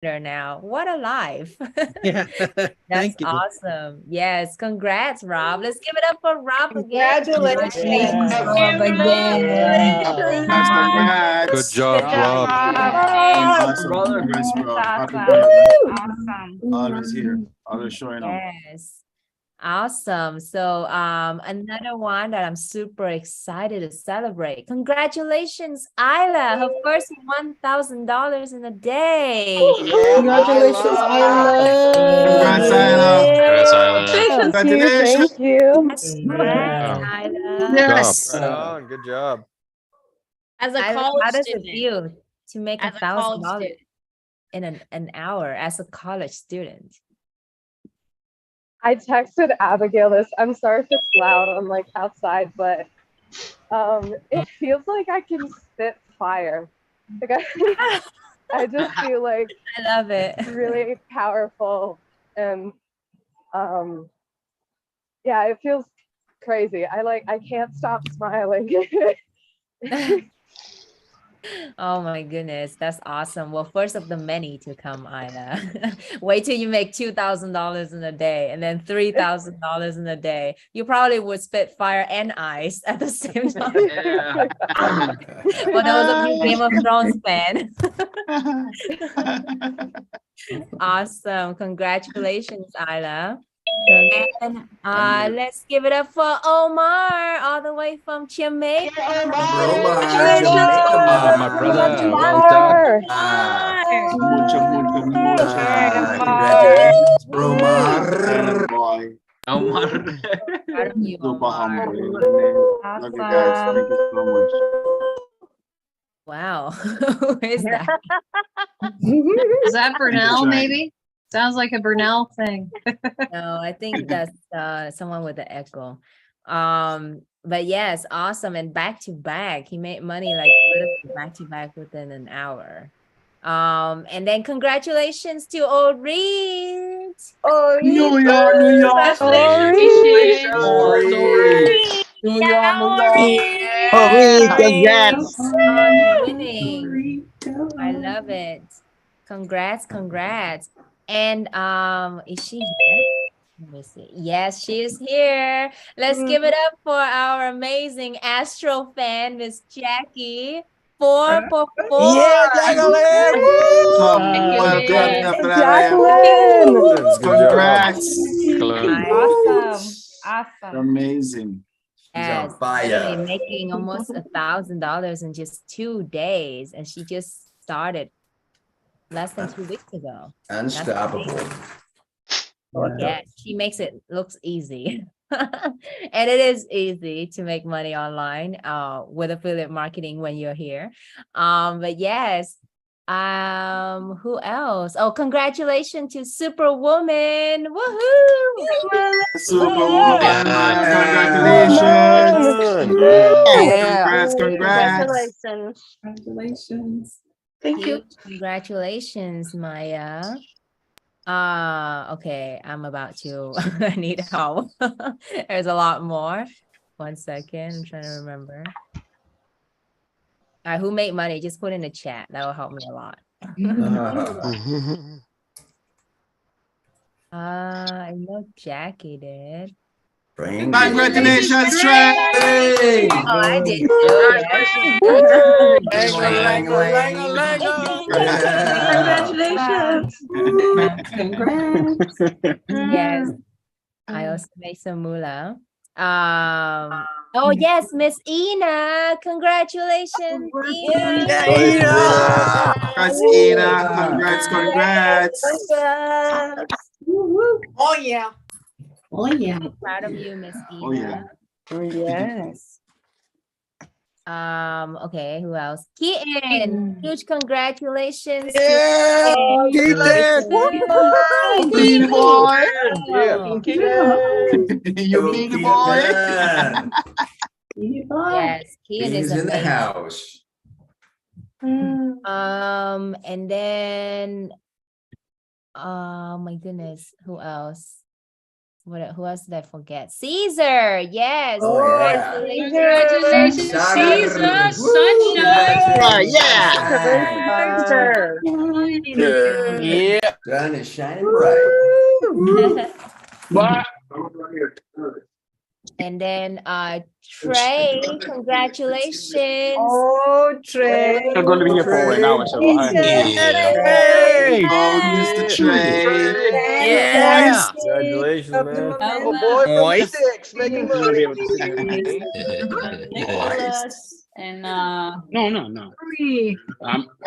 now. What a life. Yeah. That's Thank you. awesome. Yes, congrats, Rob. Let's give it up for Rob again. Congratulations, Yeah. Rob, again. Good Congrats. job, Rob. Awesome, Congrats. brother. Congrats, That's bro. Happy awesome. birthday. Awesome. Always here. Always showing up. Yes. Awesome. So another one that I'm super excited to celebrate. Congratulations, Isla, her first $1,000 in a day. Congratulations, Congrats, Isla. Anna. Congrats, Isla. Thank you. Congratulations. Thank you. Congrats, Wow. Isla. Good job. Yes. Right on. Good job. As a Isla, college how does it student, feel to make as a college $1,000 student, in an hour as a college student? I texted Abigail this. I'm sorry if it's loud. I'm like outside, but it feels like I can spit fire. Like I just feel like I love it. really powerful and yeah, it feels crazy. I can't stop smiling. Oh my goodness, that's awesome. Well, first of the many to come, Ina. Wait till you make $2,000 in a day and then $3,000 in a day. You probably would spit fire and ice at the same time. Yeah. For those of you Game of Thrones fan. Awesome. Congratulations, Isla. And let's give it up for Omar, all the way from Jamaica. Omar, My brother, well done. Mucho, mucho, mucho. Congratulations, bro, Atta Omar. boy. Proud of you, Super Omar. humble. Love you guys. Thank you so much. Wow. Who is that? Is that Brunel, trying. maybe? Sounds like a Brunel thing. No, I think that's someone with the echo. But yes, awesome. And back to back, he made money like literally back to back within an hour. And then congratulations to Orit. New York, New York. congratulations. Ori. New York, New York. Oh, congrats. On winning. I love it. Congrats, congrats. And is she here? Let me see. Yes, she is here. Let's give it up for our amazing Astro fan, Miss Jackie. 4 for 4. Yeah, Jacqueline. Well done, Jacqueline. Congrats. Excellent. Awesome. Awesome. Amazing. He's Yes, on fire. literally making almost $1,000 in just 2 days, and she just started less than 2 weeks ago. Unstoppable. Yeah, she makes it looks easy. And it is easy to make money online with affiliate marketing when you're here. But yes, who else? Oh, congratulations to Superwoman. Woohoo! Superwoman. Yeah. Congratulations. Yeah. Congrats. Congratulations. Huge congratulations, Maya. Okay, I'm about to I need help. There's a lot more. 1 second, I'm trying to remember. All right, who made money? Just put in the chat. That will help me a lot. I know Jackie did. Congratulations, Trey. Oh, I did too. Congratulations. Yes, I also made some moolah. Oh yes, Miss Ina. Congratulations, Ina. Congrats, Ina. Congrats. Oh yeah. Oh, yeah. Proud of you, Miss Ina. Oh, yeah. Yes. Okay, who else? Keaton, huge congratulations. Yeah, Keaton. Beanie boy. Yeah. You beanie boy. Yes, Keaton is He's in the amazing. house. And then, oh my goodness, who else? who else did I forget? Caesar, yes. Oh, yeah. Congratulations, Shout out. Caesar, Woo! sunshine. Sunshine. Yeah. Sun is shining bright. What? And then Trey, congratulations. Oh, Trey. I'm going to be here for an hour. So Hey! Oh, Mr. Trey. Yeah. Congratulations, man. Oh, boy. making I'm gonna be able to sit here. Nicholas and No.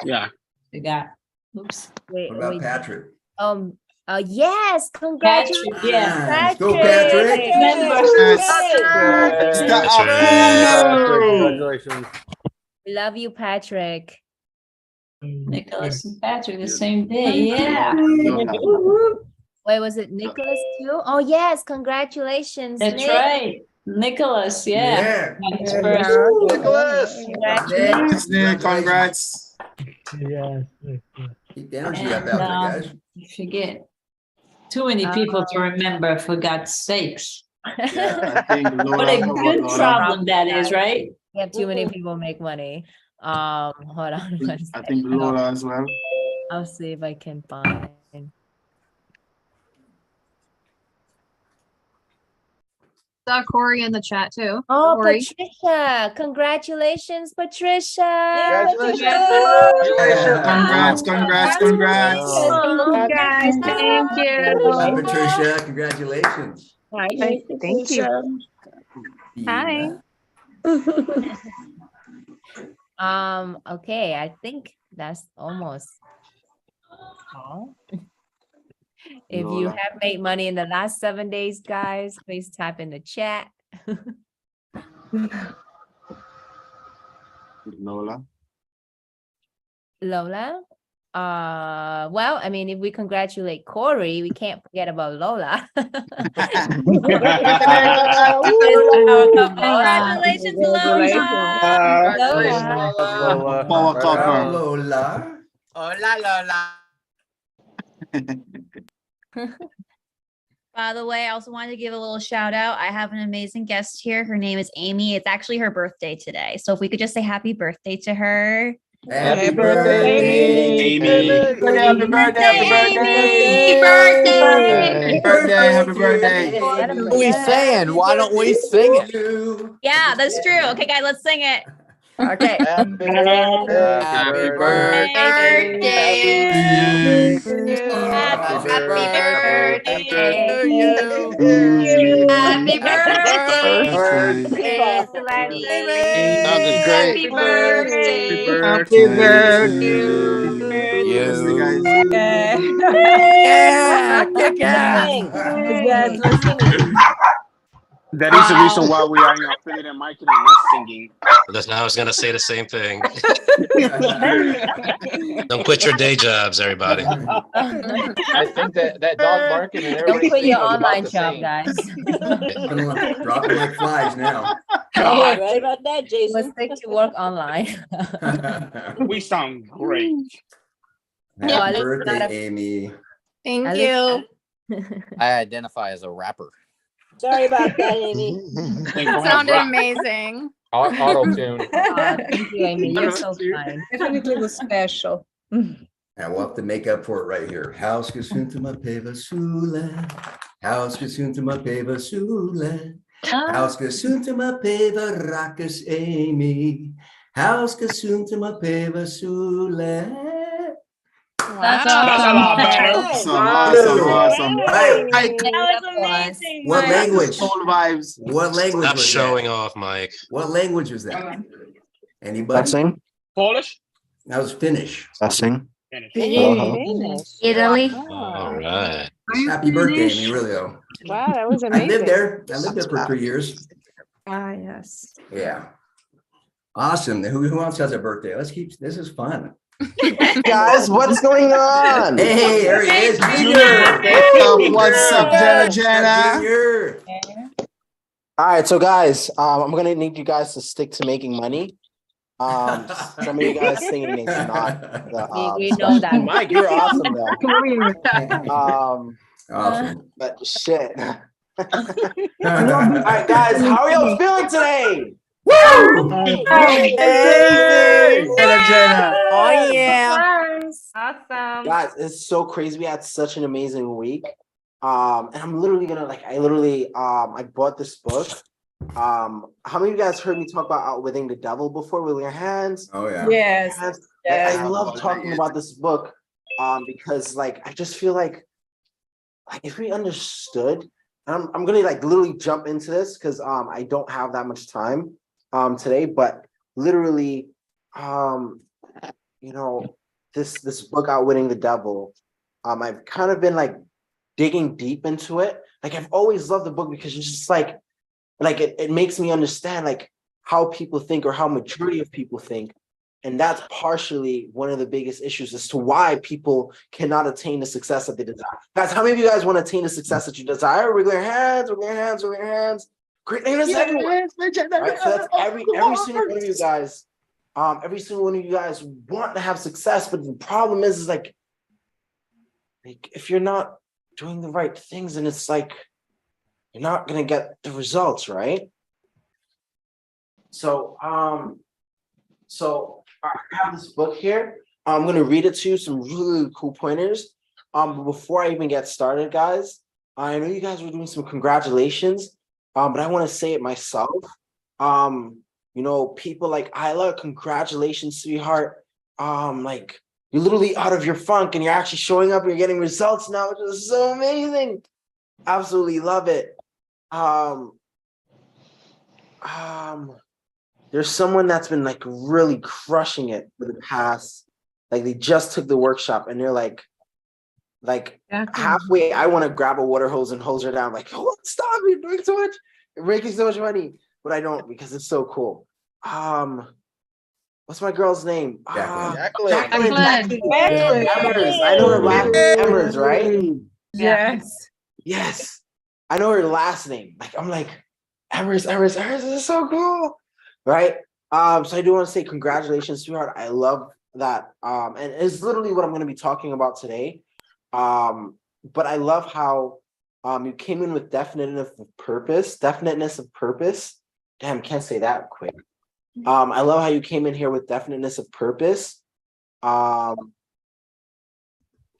Yeah. we got. Oops. Wait, What about wait. Patrick? Yes, congratulations. Patrick, yeah. Let's go, Patrick. Congratulations. Love you, Patrick. Nicholas and Patrick the same day. Yeah. Wait, was it Nicholas too? Oh yes, congratulations. That's Nick. right. Nicholas, yeah. Yeah. His birthday. Nicholas. Congratulations. Nick, congrats. Keep the energy up out there, guys. You forget. Too many people to remember, for God's sakes. Yeah. I think What a good problem that is, right? We have too many people make money. Hold on. I think Lola as well. I'll see if I can find. Saw Corey in the chat too. Oh, Corey. Patricia! Congratulations, Patricia! Congrats. Oh, guys, thank Hi, Patricia. Congratulations. Thank you. Hi. Okay, I think that's almost all. If you Lola. have made money in the last 7 days, guys, please type in the chat. Lola. Lola? Well, I mean, if we congratulate Corey, we can't forget about Lola. Congratulations, Lola. Power Bravo, couple. Lola. Hola, Lola. By the way, I also wanted to give a little shout out. I have an amazing guest here. Her name is Amy. It's actually her birthday today. So if we could just say happy birthday to her. Happy birthday, Amy. Happy birthday. Happy birthday. What What are we saying? Why don't we sing it? Yeah, that's true. Okay, guys, let's sing it. Okay. Happy birthday. Happy birthday. Happy birthday to you. Happy birthday. That was great. Happy birthday. Happy birthday. Yeah, kick ass. That is the reason why we are in affiliate marketing, not singing. I was gonna say the same thing. Don't quit your day jobs, everybody. I think that dog barking and Don't everybody. quit your was about online the job, same. guys. Dropping like flies now. Right about that, Let's Jason. stick to work online. We sound great. Yeah, Happy let's birthday, not- Amy. At Thank least- you. I identify as a rapper. Sorry about that, Amy. Sounded amazing. Auto tune. Thank you, Amy. You're so kind. Definitely was special. And we'll have to make up for it right here. House que suntuma peva sula. House que suntuma peva sula. House que suntuma peva rakas Amy. House que suntuma peva sula. That's Awesome. Right. That was amazing. What language? Soul vibes. What language Stop was showing that? off, Mike. What language was that? Anybody? Sing. Polish? That was Finnish. Sing. Italy. All right. Happy birthday, Amy, really though. Wow, that was I amazing. lived there. I lived there for 3 years. Ah, yes. Yeah. Awesome. Who else has a birthday? Let's keep, this is fun. Guys, what's going on? Hey, there he is, Junior. What's up, Jenna? Junior. All right, so guys, I'm gonna need you guys to stick to making money. Some of you guys singing is not the, We know that. Mike, you're awesome though. Awesome. But shit. All right, guys, how are y'all feeling today? Amazing! Oh yeah. Awesome. Guys, it's so crazy. We had such an amazing week. And I'm literally gonna I bought this book. How many of you guys heard me talk about Outwitting the Devil before with your hands? Oh, yeah. Yes. I love talking about this book because like I just feel like if we understood, and I'm gonna like literally jump into this because I don't have that much time today, but literally you know, this book Outwitting the Devil, I've kind of been like digging deep into it. Like I've always loved the book because it's just like it makes me understand like how people think or how majority of people think. And that's partially one of the biggest issues as to why people cannot attain the success that they desire. Guys, how many of you guys want to attain the success that you desire? Wiggle your hands, wiggle your hands, wiggle your hands. Great, that's everyone. Right? So that's every single one of you guys. Every single one of you guys want to have success, but the problem is like if you're not doing the right things, and it's like you're not gonna get the results, right? So I have this book here. I'm gonna read it to you, some really cool pointers. But before I even get started, guys, I know you guys were doing some congratulations, but I want to say it myself. You know, people like Isla, congratulations, sweetheart. Like you're literally out of your funk and you're actually showing up, and you're getting results now, which is so amazing. Absolutely love it. There's someone that's been like really crushing it for the past, like they just took the workshop and they're like halfway. I want to grab a water hose and hose her down. Like, oh, stop! You're doing so much. You're making so much money, but I don't because it's so cool. What's my girl's name? Jacqueline. Emmers. I know her last name. Emmers, right? Yes. I know her last name. Like I'm like Emmers. This is so cool, right? So I do want to say congratulations, sweetheart. I love that. And it's literally what I'm going to be talking about today. But I love how you came in with definiteness of purpose. Damn, can't say that quick. I love how you came in here with definiteness of purpose. And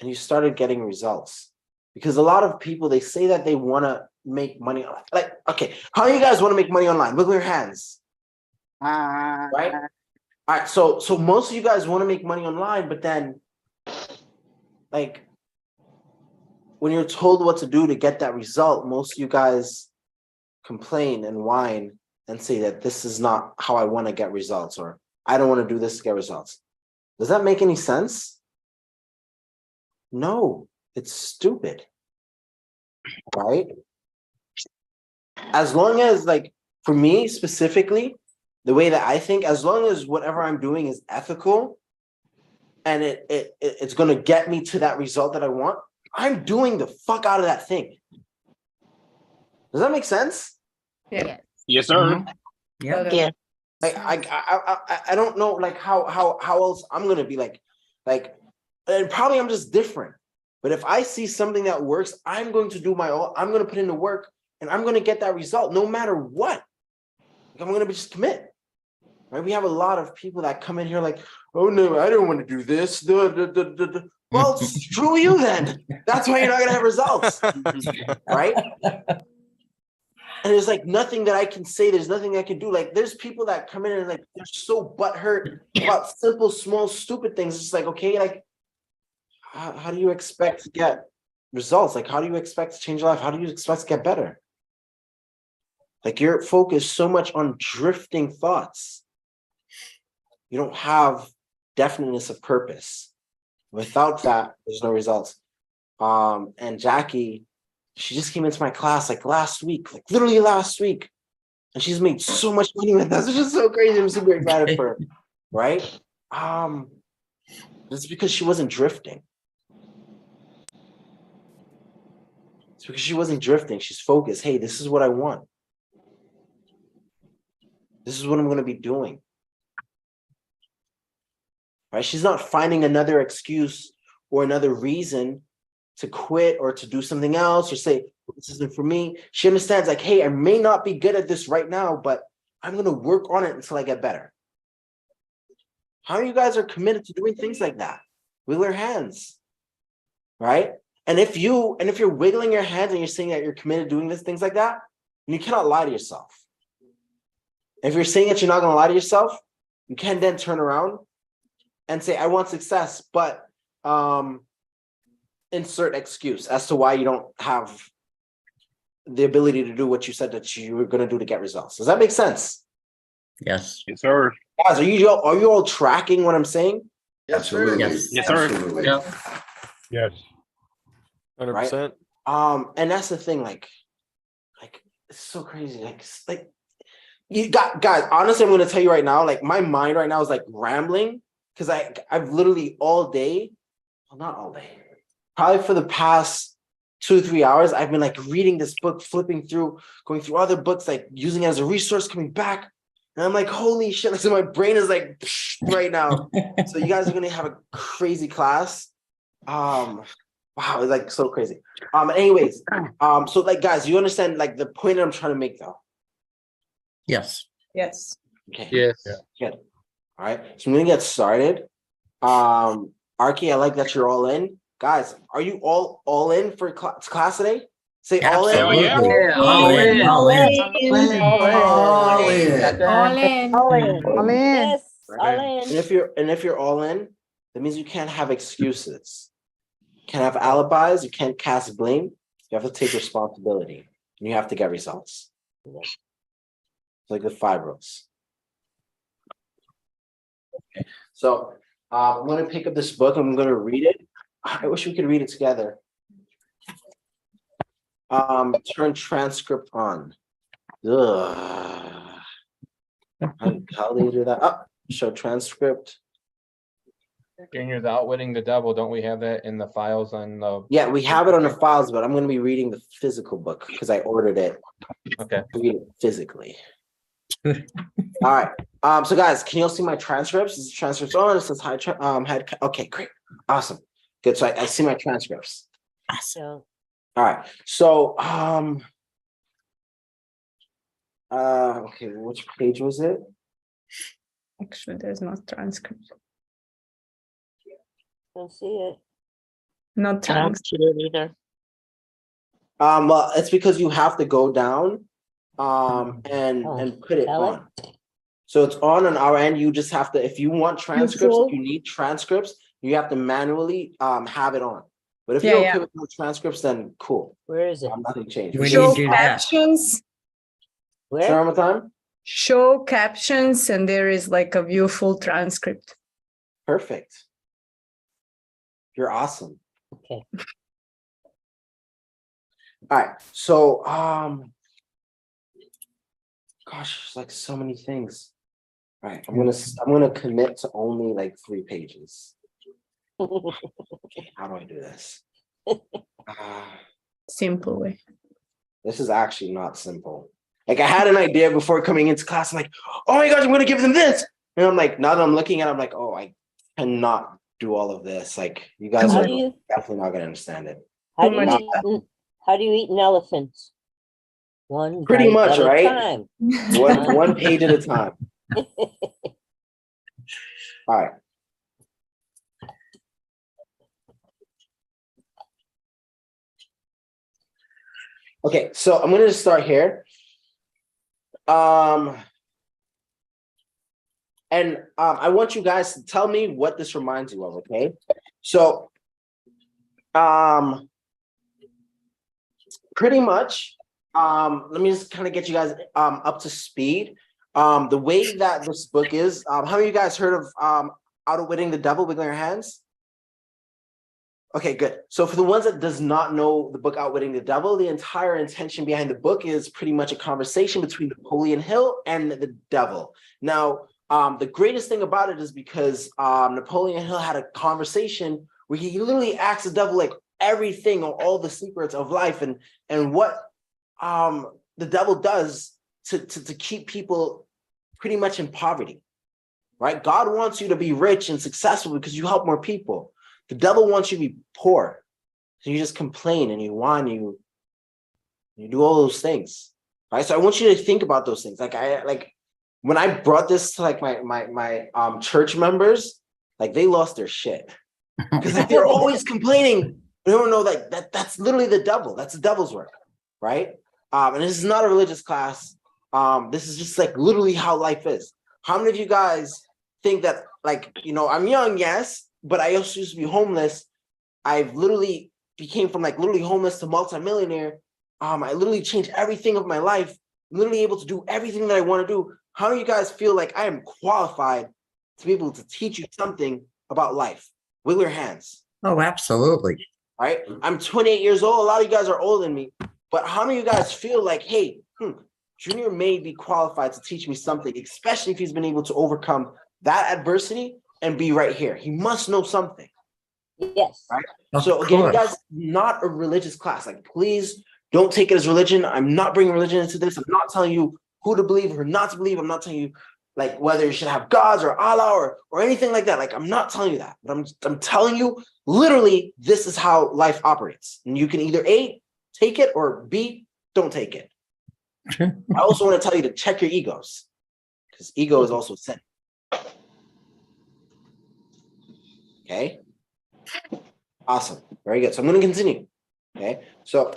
you started getting results. Because a lot of people, they say that they want to make money. Like, okay, how do you guys want to make money online? Wiggle your hands. Right? All right, so most of you guys want to make money online, but then like when you're told what to do to get that result, most of you guys complain and whine and say that this is not how I want to get results, or I don't want to do this to get results. Does that make any sense? No, it's stupid, right? As long as, like, for me specifically, the way that I think, as long as whatever I'm doing is ethical and it's going to get me to that result that I want, I'm doing the fuck out of that thing. Does that make sense? Yeah. Yes, sir. Yeah. Like I don't know like how else I'm gonna be like, and probably I'm just different. But if I see something that works, I'm going to do my own. I'm gonna put in the work, and I'm gonna get that result no matter what. Like, I'm gonna just commit. Right? We have a lot of people that come in here like, oh no, I don't want to do this. Well, screw you then. That's why you're not gonna have results, right? And there's like nothing that I can say. There's nothing I can do. Like there's people that come in and like they're so butthurt about simple, small, stupid things. It's like, okay, like how do you expect to get results? Like how do you expect to change your life? How do you expect to get better? Like you're focused so much on drifting thoughts. You don't have definiteness of purpose. Without that, there's no results. And Jackie, she just came into my class like last week, like literally last week. And she's made so much money with us. It's just so crazy. I'm super excited for her. Right? It's because she wasn't drifting. It's because she wasn't drifting. She's focused. Hey, this is what I want. This is what I'm going to be doing. Right? She's not finding another excuse or another reason to quit or to do something else or say, this isn't for me. She understands like, hey, I may not be good at this right now, but I'm going to work on it until I get better. How you guys are committed to doing things like that? Wiggle your hands, right? And if you're wiggling your hands and you're saying that you're committed to doing things like that, you cannot lie to yourself. If you're saying that you're not going to lie to yourself, you can then turn around and say, I want success, but insert excuse as to why you don't have the ability to do what you said that you were going to do to get results. Does that make sense? Yes, sir. Guys, are you all tracking what I'm saying? Absolutely. Yes, sir. Absolutely. Yes. 100%. And that's the thing, like it's so crazy. Like you got guys, honestly, I'm gonna tell you right now, like my mind right now is like rambling because I've literally all day, well, not all day, probably for the past 2-3 hours, I've been like reading this book, flipping through, going through other books, like using it as a resource, coming back. And I'm like, holy shit, like, so my brain is like right now. So you guys are gonna have a crazy class. Wow, it's like so crazy. Anyways, so like guys, you understand like the point that I'm trying to make though? Yes. Yes. Okay. Yes. Good. All right. So I'm gonna get started. Arky, I like that you're all in. Guys, are you all in for class today? Say all in. Absolutely. Yeah. All in. All in. All in. All in. All in. Yes. All And if you're all in, that means you can't have excuses. You can't have alibis. You can't cast blame. You have to take responsibility, and you have to get results. It's like the 5 rules. Okay. So I'm going to pick up this book. I'm going to read it. I wish we could read it together. Turn transcript on. Ugh. How do you do that? Oh, show transcript. Junior's Outwitting the Devil. Don't we have that in the files on the? Yeah, we have it on the files, but I'm going to be reading the physical book because I ordered it. Okay. Read it physically. All right. So guys, can you all see my transcripts? Is the transcripts on? It says hi. Okay, great. Awesome. Good. So I see my transcripts. So All right. So okay, which page was it? actually, there's no transcript. Don't see it. Not I don't see it either. Well, it's because you have to go down and put it spell it? on. So it's on our end. You just have to, if you want transcripts, if you need transcripts, you have to manually have it on. But if you're okay with no transcripts, then cool. Where is it? Nothing changed. We need to do that. Captions. Where? Show one more time. Show captions, and there is like a view full transcript. Perfect. You're awesome. Okay. All right. So gosh, there's like so many things. All right, I'm gonna commit to only like 3 pages. Okay, how do I do this? Simple way. This is actually not simple. Like I had an idea before coming into class. I'm like, oh my gosh, I'm gonna give them this. And I'm like, now that I'm looking at it, I'm like, oh, I cannot do all of this. Like you guys are definitely not gonna understand it. How do you eat an elephant? One Pretty bite much, at a right? time. One page at a time. All right. Okay, so I'm going to start here. I want you guys to tell me what this reminds you of, okay? So, pretty much, let me just kind of get you guys up to speed. The way that this book is, how many of you guys heard of Outwitting the Devil? Wiggle your hands. Okay, good. So for the ones that does not know the book Outwitting the Devil, the entire intention behind the book is pretty much a conversation between Napoleon Hill and the devil. Now, the greatest thing about it is because Napoleon Hill had a conversation where he literally asked the devil like everything or all the secrets of life and what the devil does to keep people pretty much in poverty, right? God wants you to be rich and successful because you help more people. The devil wants you to be poor. So you just complain and you whine, you You do all those things, right? So I want you to think about those things. Like when I brought this to like my church members, like they lost their shit because like, they're always complaining. They don't know like that's literally the devil. That's the devil's work, right? And this is not a religious class. This is just like literally how life is. How many of you guys think that like, you know, I'm young, yes, but I also used to be homeless. I've literally became from like literally homeless to multimillionaire. I literally changed everything of my life, literally able to do everything that I want to do. How do you guys feel like I am qualified to be able to teach you something about life? Wiggle your hands. Oh, absolutely. Right? I'm 28 years old. A lot of you guys are older than me, but how many of you guys feel like, hey, Junior may be qualified to teach me something, especially if he's been able to overcome that adversity and be right here. He must know something. Yes. Right? Of So again, course. guys, not a religious class. Like, please don't take it as religion. I'm not bringing religion into this. I'm not telling you who to believe or not to believe. I'm not telling you like whether you should have gods or Allah or anything like that. Like, I'm not telling you that, but I'm telling you literally this is how life operates. And you can either A, take it, or B, don't take it. I also want to tell you to check your egos, because ego is also a sin. Okay. Awesome. Very good. So I'm going to continue. Okay. So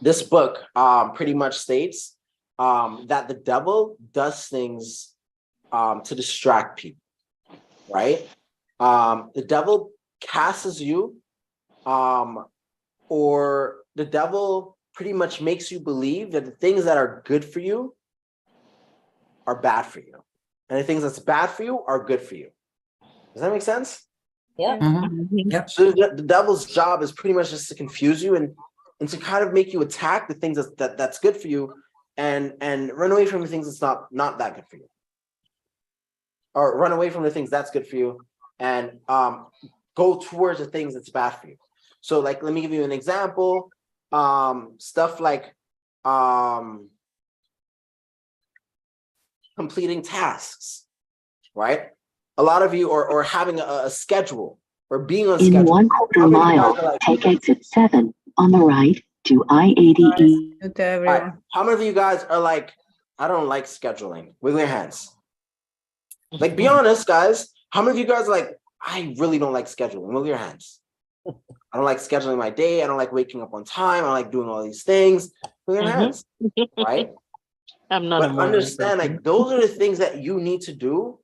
this book pretty much states that the devil does things to distract people, right? The devil casts you, or the devil pretty much makes you believe that the things that are good for you are bad for you, and the things that's bad for you are good for you. Does that make sense? Yeah. Yep. So the devil's job is pretty much just to confuse you and to kind of make you attack the things that's good for you, and run away from the things that's not that good for you, or run away from the things that's good for you and go towards the things that's bad for you. So like, let me give you an example. Stuff like completing tasks, right? A lot of you or having a schedule or being on schedule. In 1/4 mile, take exit 7 on the right to I-80 To everyone. How many of you guys are like, I don't like scheduling? Wiggle your hands. Like, be honest, guys. How many of you guys are like, I really don't like scheduling? Wiggle your hands. I don't like scheduling my day. I don't like waking up on time. I don't like doing all these things. Wiggle your hands, right? I'm not. But understand, like, those are the things that you need to do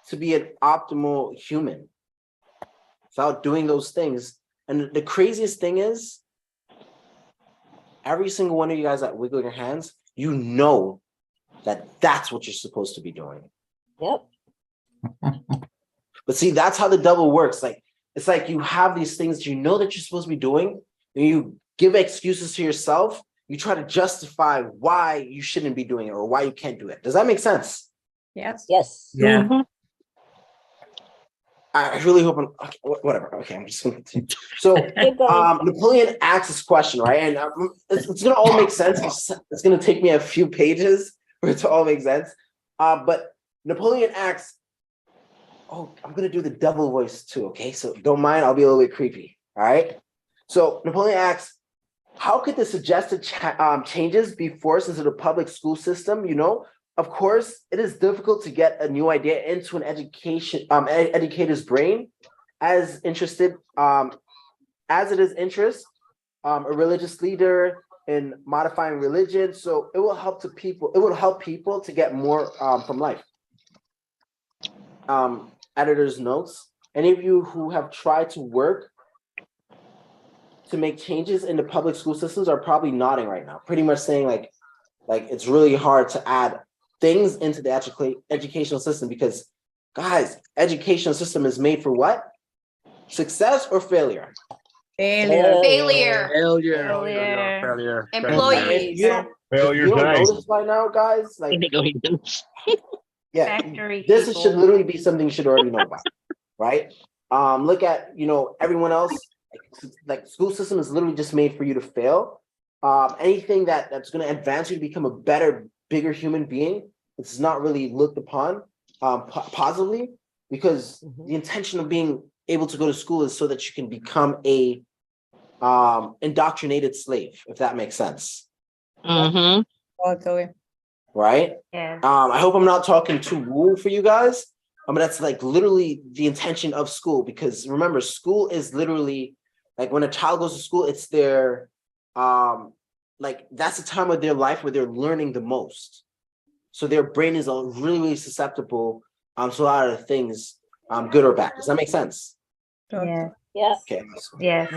to be an optimal human. Without doing those things. And the craziest thing is, every single one of you guys that wiggle your hands, you know that that's what you're supposed to be doing. Yep. But see, that's how the devil works. Like, it's like you have these things that you know that you're supposed to be doing, and you give excuses to yourself. You try to justify why you shouldn't be doing it or why you can't do it. Does that make sense? Yes. Yes. Yeah. I really hope I'm okay, whatever. Okay, I'm just gonna continue. So Napoleon asks this question, right? And it's gonna all make sense. It's gonna take me a few pages for it to all make sense. But Napoleon asks, oh, I'm gonna do the devil voice too, okay? So don't mind, I'll be a little bit creepy. All right. So Napoleon asks, how could the suggested changes be forced into the public school system? You know, of course, it is difficult to get a new idea into an educator's brain, as interested as it is interest, a religious leader in modifying religion. So it will help people. It will help people to get more from life. Editor's notes. Any of you who have tried to work to make changes in the public school systems are probably nodding right now, pretty much saying like it's really hard to add things into the educational system because, guys, educational system is made for what? Success or failure? Failure. Failure. Employees. Failure. You don't know this by now, guys. Like, yeah, this should literally be something you should already know about, right? Look at everyone else. Like school system is literally just made for you to fail. Anything that's going to advance you to become a better, bigger human being, it's not really looked upon positively, because the intention of being able to go to school is so that you can become a indoctrinated slave, if that makes sense. Mm-hmm. Right? Yeah. I hope I'm not talking too woo for you guys. But that's like literally the intention of school, because remember, school is literally like when a child goes to school, it's their like that's the time of their life where they're learning the most. So their brain is really, really susceptible to a lot of things, good or bad. Does that make sense? Yeah. Yeah. Okay. Yes.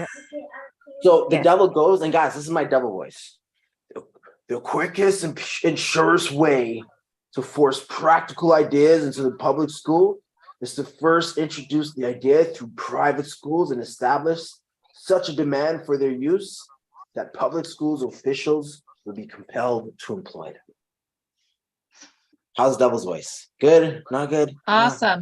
So the Yes. devil goes, and guys, this is my devil voice. The quickest and surest way to force practical ideas into the public school is to first introduce the idea through private schools and establish such a demand for their use that public schools officials will be compelled to employ them. How's devil's voice? Good? Not good? Awesome.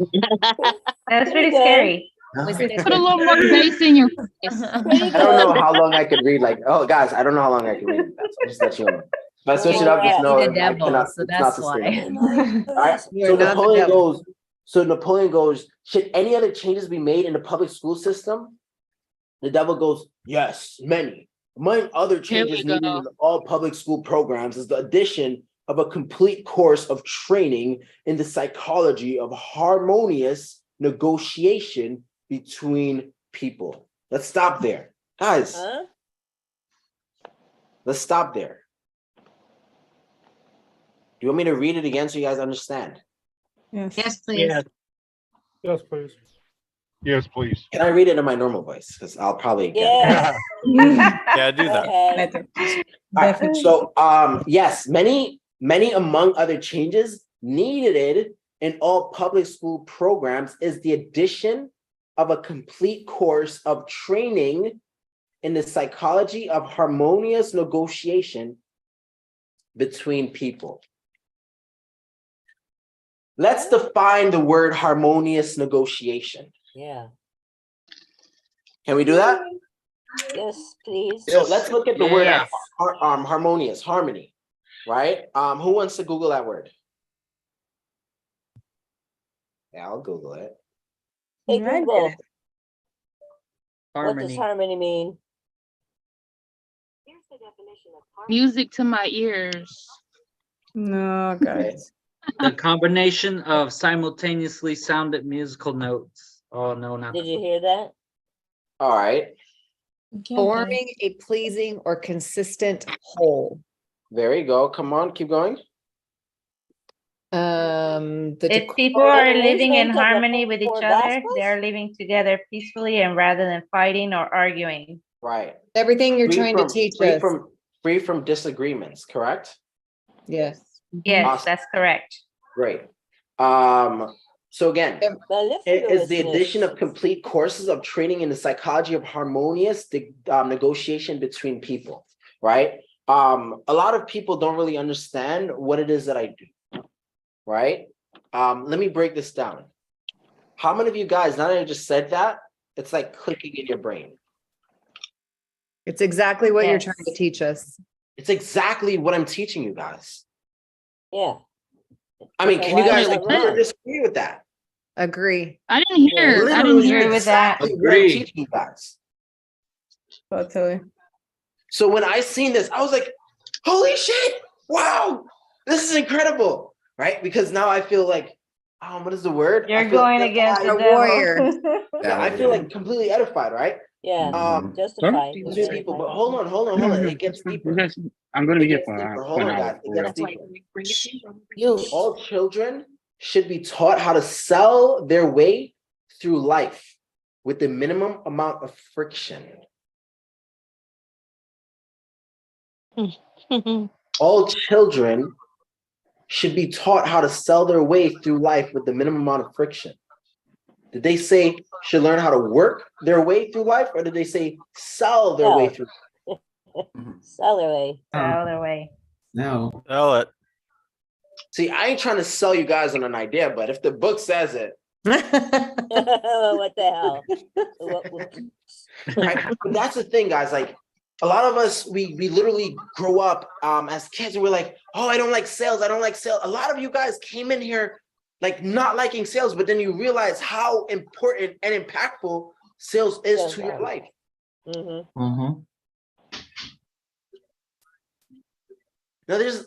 That's pretty Good. scary. No? Was it- Put a little more bass in your voice. I don't know how long I could read. Like, oh, guys, I don't know how long I can read. Just let you know. If I switch it up, just Yeah. know The I devil, cannot. so It's not that's why. sustainable. All right. You're So not the Napoleon devil. goes. So Napoleon goes. Should any other changes be made in the public school system? The devil goes. Yes, many. Among other changes we needed go. in all public school programs is the addition of a complete course of training in the psychology of harmonious negotiation between people. Let's stop there, guys. Huh? Let's stop there. Do you want me to read it again so you guys understand? Yes, please. Yes, please. Yes, please. Can I read it in my normal voice? Because I'll probably get Yeah. Yeah, do that. Okay. All right, so yes, many among other changes needed in all public school programs is the addition of a complete course of training in the psychology of harmonious negotiation between people. Let's define the word harmonious negotiation. Yeah. Can we do that? Yes, please. So let's look at the word Yes. harmonious, harmony, right? Who wants to Google that word? Yeah, I'll Google it. Hey, I did Google, it. what does harmony mean? Music to my ears. No, guys. The combination of simultaneously sounded musical notes. Oh, no, not. Did you hear that? All right, Forming a pleasing or consistent whole. there you go. Come on, keep going. The If people are Decor- living in arrangement of the harmony with each four other, gospels? they're living together peacefully and rather than fighting or arguing. Right. everything you're Free trying from- to teach free us. free from disagreements, correct? Yes. Yes, Awesome. that's correct. Great. So again, it is the addition of complete courses of training in the psychology of harmonious negotiation between people, right? A lot of people don't really understand what it is that I do, right? Let me break this down. How many of you guys, now that I just said that, it's like clicking in your brain. It's exactly what you're Yes. trying to teach us. It's exactly what I'm teaching you guys. Yeah. I mean, Okay, can you why guys is that agree or wrong? disagree with that? Agree. I didn't hear. I didn't Literally hear. agree with that. exactly what I'm Agree. teaching you guys. Totally. So when I seen this, I was like, holy shit, wow, this is incredible, right? Because now I feel like, what is the word? You're I feel going against edified. the devil. warrior. Yeah, I feel like completely edified, right? Yeah, justified. Other people, but hold on, it gets deeper. I'm gonna It be here gets for deeper. for Hold an on, hour. guys, it gets deeper. You. All children should be taught how to sell their way through life with the minimum amount of friction. All children should be taught how to sell their way through life with the minimum amount of friction. Did they say should learn how to work their way through life, or did they say sell their way through? Sell their way. Sell their way. No. Sell it. See, I ain't trying to sell you guys on an idea, but if the book says it, What the hell? right? But that's the thing, guys. Like a lot of us, we literally grow up as kids, and we're like, oh, I don't like sales. I don't like sales. A lot of you guys came in here like not liking sales, but then you realize how important and impactful sales is to your life. Mm-hmm. No, it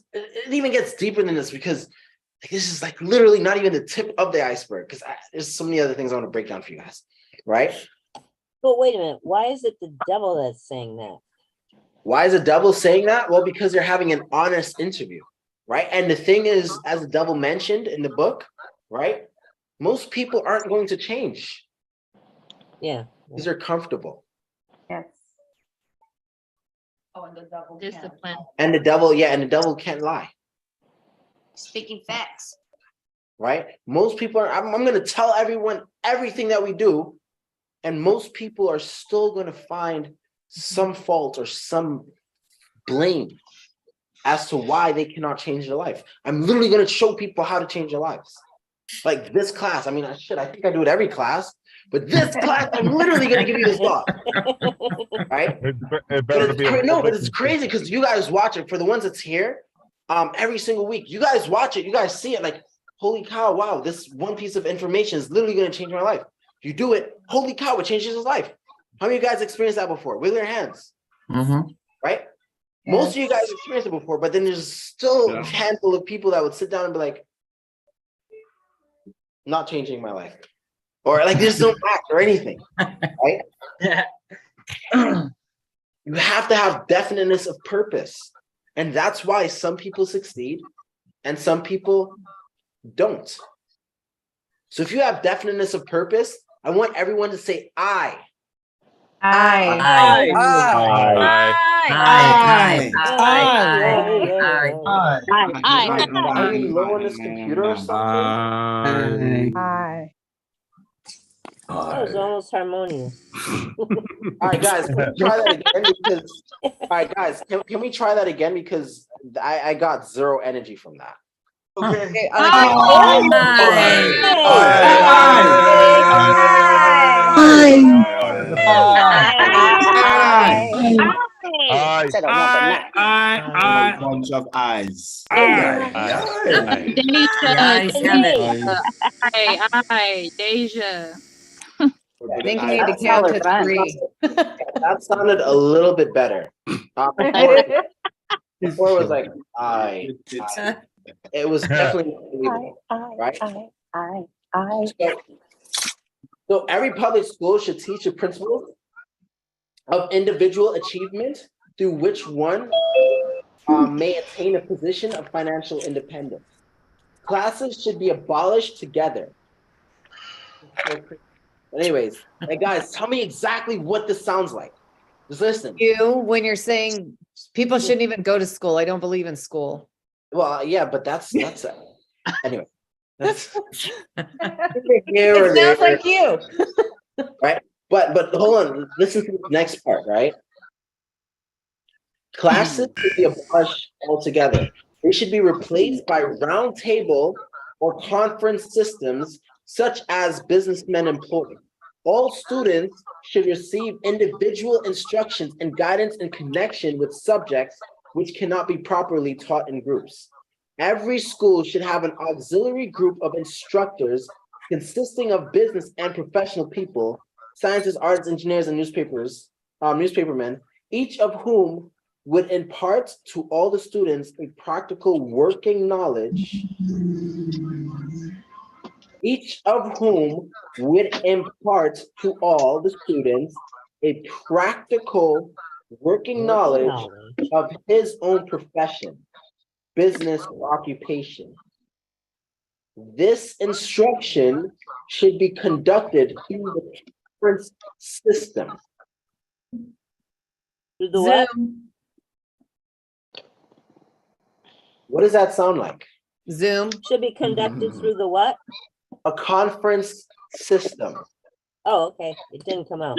even gets deeper than this because like, this is like literally not even the tip of the iceberg because there's so many other things I want to break down for you guys, right? But wait a minute, why is it the devil that's saying that? Why is the devil saying that? Well, because they're having an honest interview, right? And the thing is, as the devil mentioned in the book, right? Most people aren't going to change. Yeah. Because they're comfortable. Yes. Oh, and the double Discipline. And the devil can't lie, Speaking facts. right? Most people are, I'm going to tell everyone everything that we do, and most people are still going to find some fault or some blame as to why they cannot change their life. I'm literally going to show people how to change their lives. Like this class, I mean, I think I do it every class, but this class, I'm literally going to give you this thought, right? But it's crazy because you guys watch it. For the ones that's here, every single week, you guys watch it, you guys see it, like, holy cow, wow, this one piece of information is literally going to change my life. You do it, holy cow, it changes his life. How many of you guys experienced that before? Wiggle your hands, right? Most of you guys experienced it before, but then there's still a handful of people that would sit down and be like, not changing my life. Or like there's no act or anything, right? You have to have definiteness of purpose. And that's why some people succeed and some people don't. So if you have definiteness of purpose, I want everyone to say I. Are you low on this computer or something? That was almost harmonious. All right, guys, can we try that again? Because, all right, guys, can we try that again? Because I got zero energy from that. Okay. Bunch of eyes. Deja. I think you need to count to 3. That sounded a little bit better. Before it was like I. It was definitely right. So every public school should teach the principles of individual achievement through which one may attain a position of financial independence. Classes should be abolished together. But anyways, hey guys, tell me exactly what this sounds like. Just listen. When you're saying people shouldn't even go to school, I don't believe in school. Well, yeah, but that's anyway. That's It sounds like you. Right? But hold on, listen to the next part, right? Classes should be abolished altogether. They should be replaced by round table or conference systems such as businessmen employ. All students should receive individual instructions and guidance in connection with subjects which cannot be properly taught in groups. Every school should have an auxiliary group of instructors consisting of business and professional people, scientists, artists, engineers, and newspapermen, each of whom would impart to all the students a practical working knowledge. Each of whom would impart to all the students a practical working knowledge of his own profession, business, or occupation. This instruction should be conducted through the conference system. Through the what? What does that sound like? Zoom. Should be conducted through the what? A conference system. Oh, okay. It didn't come out.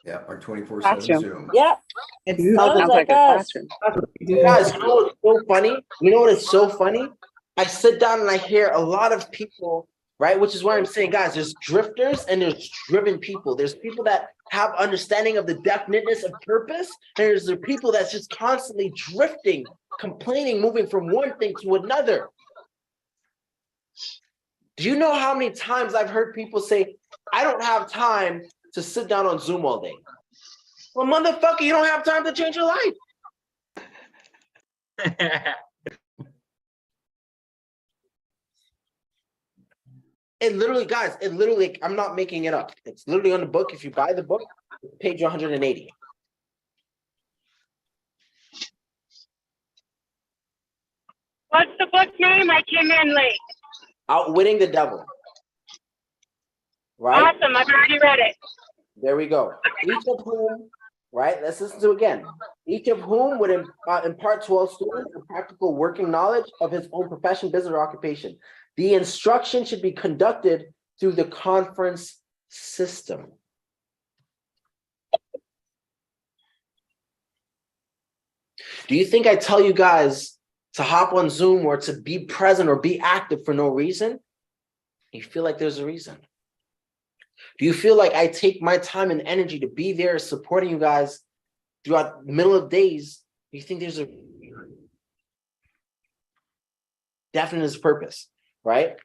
Yeah, our 24/7 Zoom. Yep. It sounds like us. Guys, you know what's so funny? You know what is so funny? I sit down and I hear a lot of people, right? Which is why I'm saying, guys, there's drifters and there's driven people. There's people that have understanding of the definiteness of purpose. And there's the people that's just constantly drifting, complaining, moving from one thing to another. Do you know how many times I've heard people say, I don't have time to sit down on Zoom all day? Well, motherfucker, you don't have time to change your life. It literally, guys, I'm not making it up. It's literally on the book. If you buy the book, page 180. What's the book name? I came in late. Outwitting the Devil. Right? Awesome. I've already read it. There we go. Each of whom, right? Let's listen to it again. Each of whom would impart to all students a practical working knowledge of his own profession, business, or occupation. The instruction should be conducted through the conference system. Do you think I tell you guys to hop on Zoom or to be present or be active for no reason? You feel like there's a reason. Do you feel like I take my time and energy to be there supporting you guys throughout the middle of days? Do you think there's a definite purpose, right?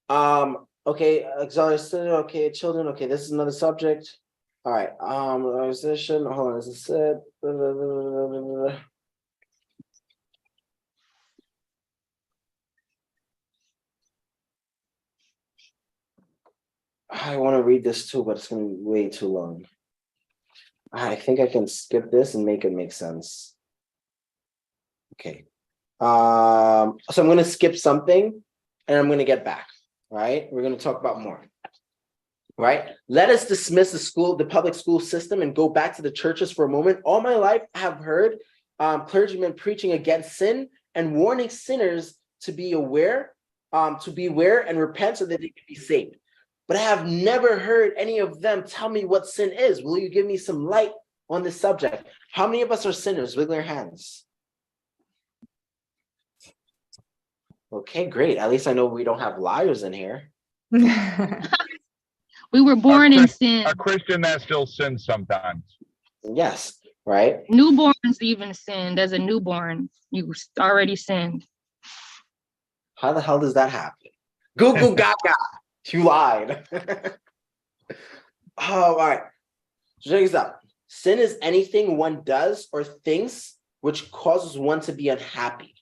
Okay, auxiliary, okay, children, okay, this is another subject. All right, organization, hold on, this is it. I want to read this too, but it's going to be way too long. I think I can skip this and make it make sense. Okay. So I'm going to skip something and I'm going to get back, right? We're going to talk about more, right? Let us dismiss the public school system and go back to the churches for a moment. All my life, I have heard clergymen preaching against sin and warning sinners to beware and repent so that they can be saved. But I have never heard any of them tell me what sin is. Will you give me some light on this subject? How many of us are sinners? Wiggle your hands. Okay, great. At least I know we don't have liars in here. We were born in sin. A Christian that still sins sometimes. Yes, right? Newborns even sinned. As a newborn, you already sinned. How the hell does that happen? Google Gaga. You lied. All right. So check this out. Sin is anything one does or thinks which causes one to be unhappy.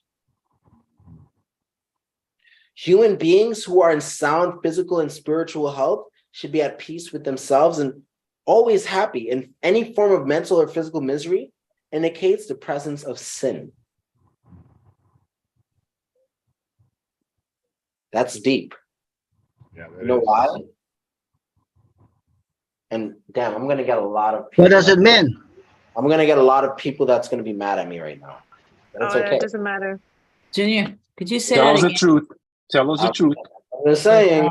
Human beings who are in sound physical and spiritual health should be at peace with themselves and always happy. And any form of mental or physical misery indicates the presence of sin. That's deep. Yeah, you know why? And damn, I'm gonna get a lot of people. What does it mean? I'm gonna get a lot of people that's gonna be mad at me right now. That's okay. It doesn't matter. Junior, could you say Tell that us the again? truth. Tell us the truth. I'm just saying.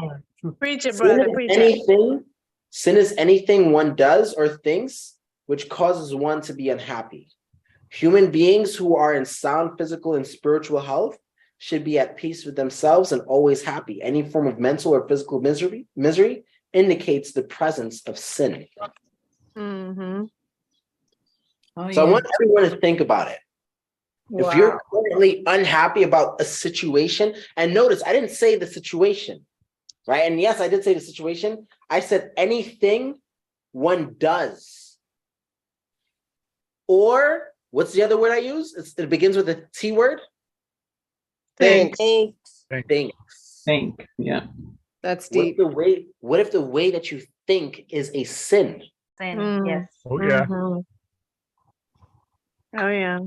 Preach it, brother. Preach it. Sin is anything one does or thinks which causes one to be unhappy. Human beings who are in sound physical and spiritual health should be at peace with themselves and always happy. Any form of mental or physical misery indicates the presence of sin. Mm-hmm. So I want everyone to think about it. Wow. If you're currently unhappy about a situation, and notice I didn't say the situation, right? And yes, I did say the situation. I said anything one does. Or what's the other word I use? It begins with a T word. Thanks. Think. Yeah. That's deep. What if the way that you think is a sin? Sin, yes. Oh yeah. Mhm. Oh yeah.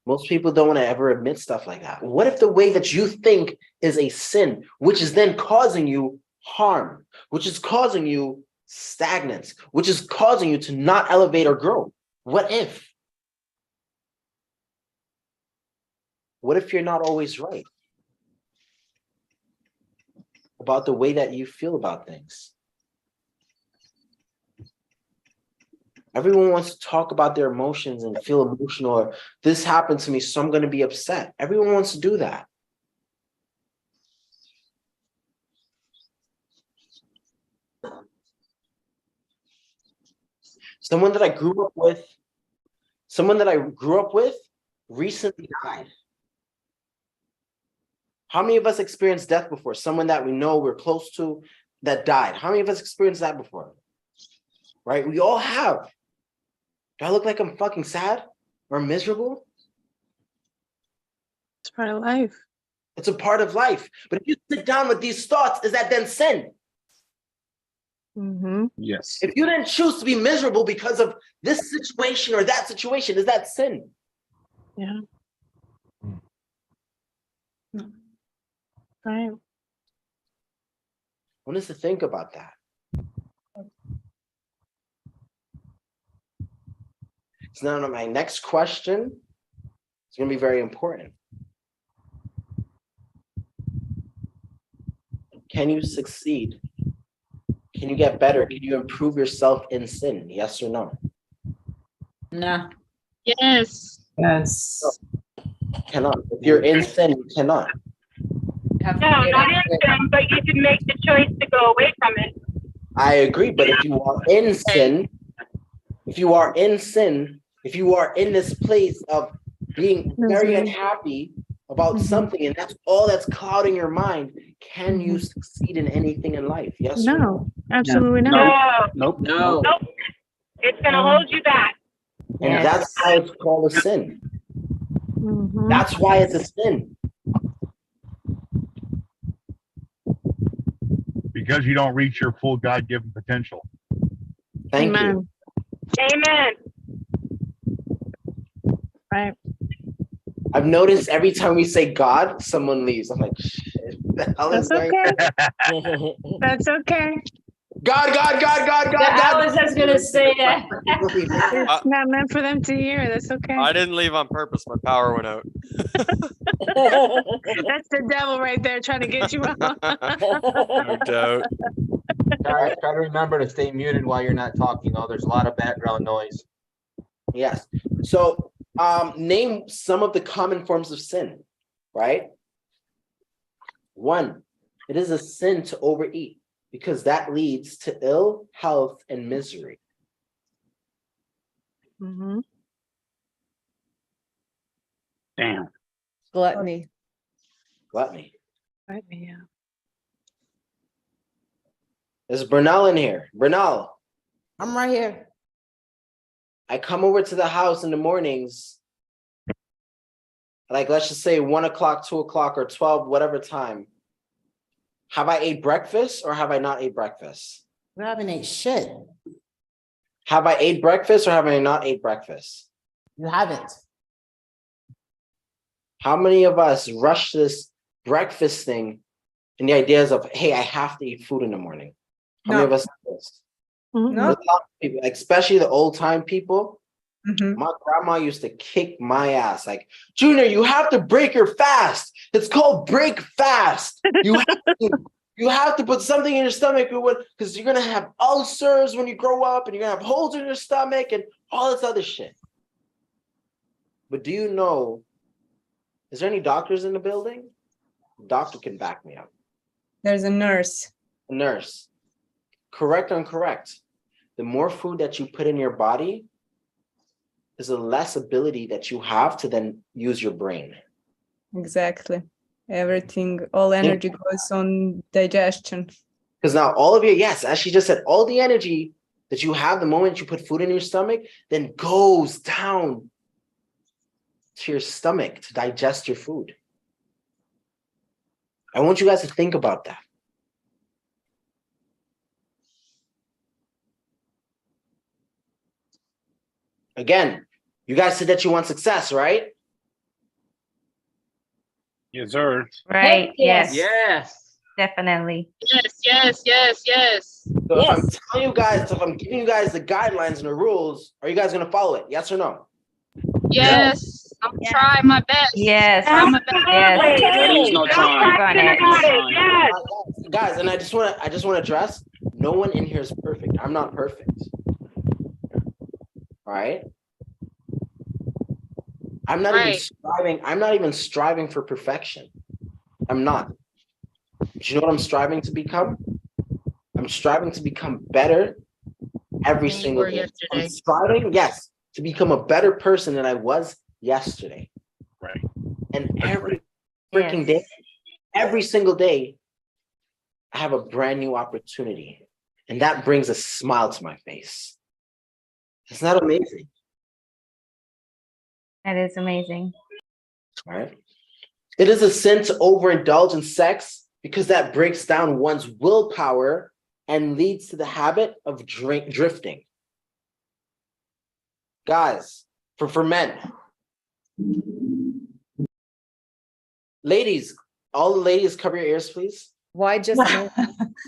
Most people don't want to ever admit stuff like that. What if the way that you think is a sin, which is then causing you harm, which is causing you stagnance, which is causing you to not elevate or grow? What if? What if you're not always right about the way that you feel about things? Everyone wants to talk about their emotions and feel emotional, or this happened to me, so I'm going to be upset. Everyone wants to do that. Someone that I grew up with recently died. How many of us experienced death before? Someone that we know we're close to that died. How many of us experienced that before? right? We all have. Do I look like I'm fucking sad or miserable? It's part of life. It's a part of life. But if you sit down with these thoughts, is that then sin? Mm-hmm. Yes. If you didn't choose to be miserable because of this situation or that situation, is that sin? Yeah. Right. I want us to think about that. So now my next question is going to be very important. Can you succeed? Can you get better? Can you improve yourself in sin? Yes or no? No. Yes. Yes. Cannot. If you're in sin, you cannot. No, not in sin, but you can make the choice to go away from it. I agree, but if you are in sin, if you are in this place of being very unhappy about something, and that's all that's clouding your mind, can you succeed in anything in life? Yes or no? No, absolutely not. Nope. No. Nope. It's gonna hold you back. And that's how it's called a sin. That's why it's a sin. Because you don't reach your full God-given potential. Thank you. Amen. Right. I've noticed every time we say God, someone leaves. I'm like, shit, the hell is That's going okay. That's okay. God. I was just gonna say that. It's not meant for them to hear. That's okay. I didn't leave on purpose. My power went out. That's the devil right there trying to get you out. No doubt. Try to remember to stay muted while you're not talking, though. There's a lot of background noise. Yes. So name some of the common forms of sin, right? 1, it is a sin to overeat because that leads to ill health and misery. Damn. Gluttony. Gluttony. Yeah. Is Bernal in here? Bernal. I'm right here. I come over to the house in the mornings, like let's just say 1 o'clock, 2 o'clock, or 12, whatever time. Have I ate breakfast or have I not ate breakfast? You haven't ate shit. Have I ate breakfast or have I not ate breakfast? You haven't. How many of us rush this breakfast thing and the ideas of, hey, I have to eat food in the morning? How many of us do this? There's a lot of people, especially the old time people. My grandma used to kick my ass. Like, Junior, you have to break your fast. It's called break fast. You have to put something in your stomach because you're gonna have ulcers when you grow up, and you're gonna have holes in your stomach and all this other shit. But do you know? Is there any doctors in the building? Doctor can back me up. There's a nurse. A nurse. Correct or incorrect? The more food that you put in your body, is the less ability that you have to then use your brain. Exactly. Everything, all energy goes on digestion. Because now all of your, yes, as she just said, all the energy that you have the moment you put food in your stomach, then goes down to your stomach to digest your food. I want you guys to think about that. Again, you guys said that you want success, right? Yes, sir. Right. Yes. Yes. Definitely. Yes. So if I'm telling you guys, if I'm giving you guys the guidelines and the rules, are you guys going to follow it? Yes or no? Yes. I'm trying my best. Yes. Trying my best. Yes. There's no time. Yes. Guys, and I just want to address, no one in here is perfect. I'm not perfect. All right? I'm not even striving for perfection. I'm not. Do you know what I'm striving to become? I'm striving to become better every single day. I'm striving, yes, to become a better person than I was yesterday. Right. And every freaking day, every single day, I have a brand new opportunity And that brings a smile to my face. Isn't that amazing? That is amazing. Right? It is a sin to overindulge in sex because that breaks down one's willpower and leads to the habit of drifting. Guys, for men, ladies, all the ladies cover your ears, please. Why just men?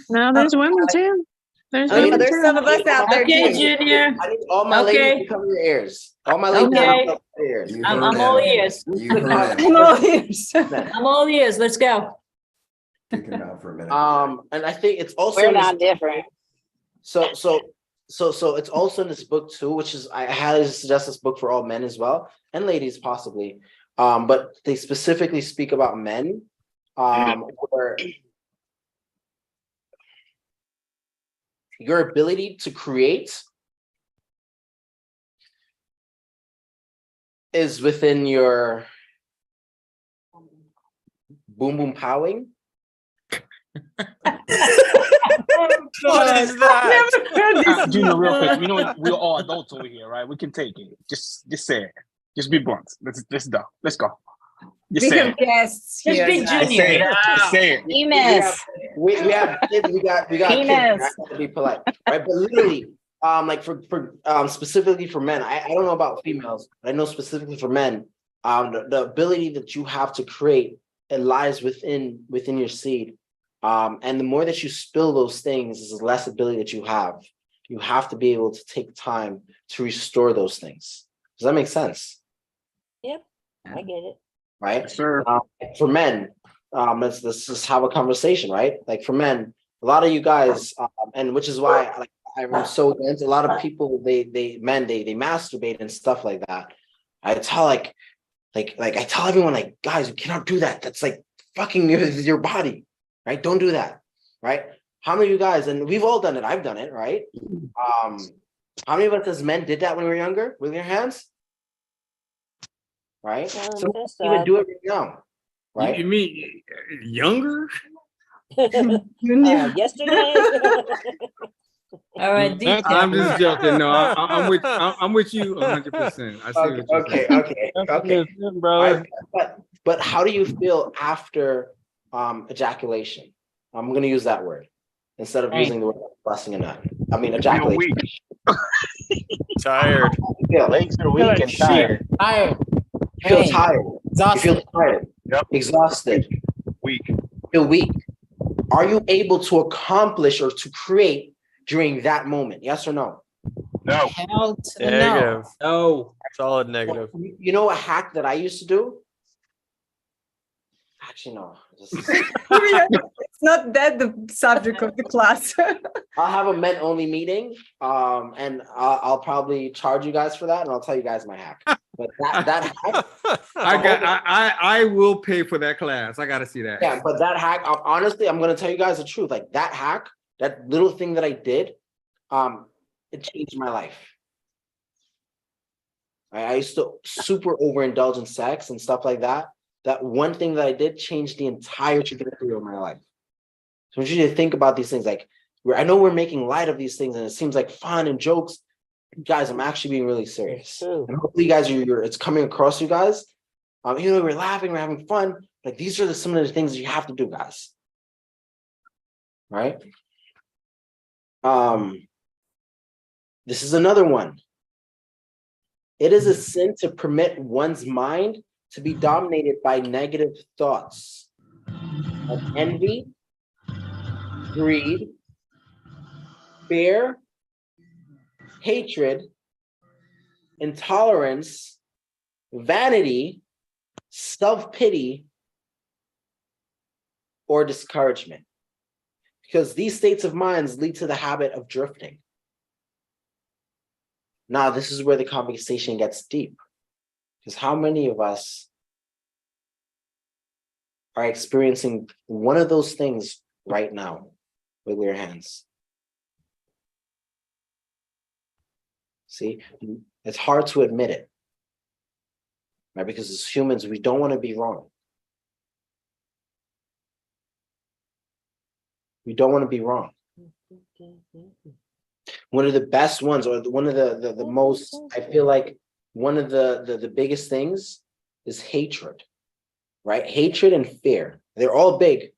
No, there's women too. There's I mean, women There's too. some of us out there Okay, too. Junior. I need all my Okay. ladies to cover your ears. All my ladies Okay. to cover your ears. You I'm heard all him. ears. You heard him. I'm all ears. I'm all ears. Let's go. Kick him out for a minute. And I think it's also We're in this- not different. So it's also in this book too, which is I highly suggest this book for all men as well and ladies possibly. But they specifically speak about men, where your ability to create is within your boom boom powing. What is that? Junior, real quick. You know we're all adults over here, right? We can take it. Just say it. Just be blunt. Let's go. Let's go. Just We say have it. guests Just here. be Just say it. Junior. Just say it. Emus. We have kids, we got kids. Penis. I have to be polite, right? But literally, like for specifically for men, I don't know about females, but I know specifically for men, the ability that you have to create, it lies within your seed. And the more that you spill those things, is the less ability that you have. You have to be able to take time to restore those things. Does that make sense? Yep, I get it. Right? Yes, sir. For men, let's just have a conversation, right? Like for men, a lot of you guys, and which is why I'm so against a lot of people. They masturbate and stuff like that. I tell I tell everyone, like, guys, you cannot do that. That's like fucking your body, right? Don't do that, right? How many of you guys, and we've all done it. I've done it, right? How many of us as men did that when we were younger with your hands? Right? So you would do it right now, right? You mean younger? Yesterday. All right, detail. I'm just joking. No, I'm with you 100%. I see what you're saying. Okay. brother. But how do you feel after ejaculation? I'm going to use that word instead of using the word busting a nut. I mean ejaculation. Tired. Legs are weak and tired. Tired. You feel Pain. tired. You feel tired. Yep. Exhausted. Weak. Feel weak. Are you able to accomplish or to create during that moment? Yes or no? No. Hell to the no. Negative. No. Solid negative. You know a hack that I used to do? Actually, no. It's not that the subject of the class. I'll have a men only meeting, and I'll probably charge you guys for that, and I'll tell you guys my hack. But that hack, I will pay for that class. I gotta see that. yeah. But that hack, honestly, I'm gonna tell you guys the truth. Like that hack, that little thing that I did, it changed my life. I used to super overindulge in sex and stuff like that. That one thing that I did changed the entire trajectory of my life. So I want you to think about these things. Like, I know we're making light of these things, and it seems like fun and jokes. Guys, I'm actually being really serious. And hopefully, you guys, it's coming across you guys. Even though we're laughing, we're having fun. Like, these are some of the things that you have to do, guys. Right? This is another one. It is a sin to permit one's mind to be dominated by negative thoughts of envy, greed, fear, hatred, intolerance, vanity, self-pity, or discouragement. Because these states of minds lead to the habit of drifting. Now, this is where the conversation gets deep. Because how many of us are experiencing one of those things right now with your hands? See, it's hard to admit it, right? Because as humans, we don't want to be wrong. We don't want to be wrong. One of the best ones, or one of the most, I feel like one of the biggest things is hatred, right? Hatred and fear. They're all big,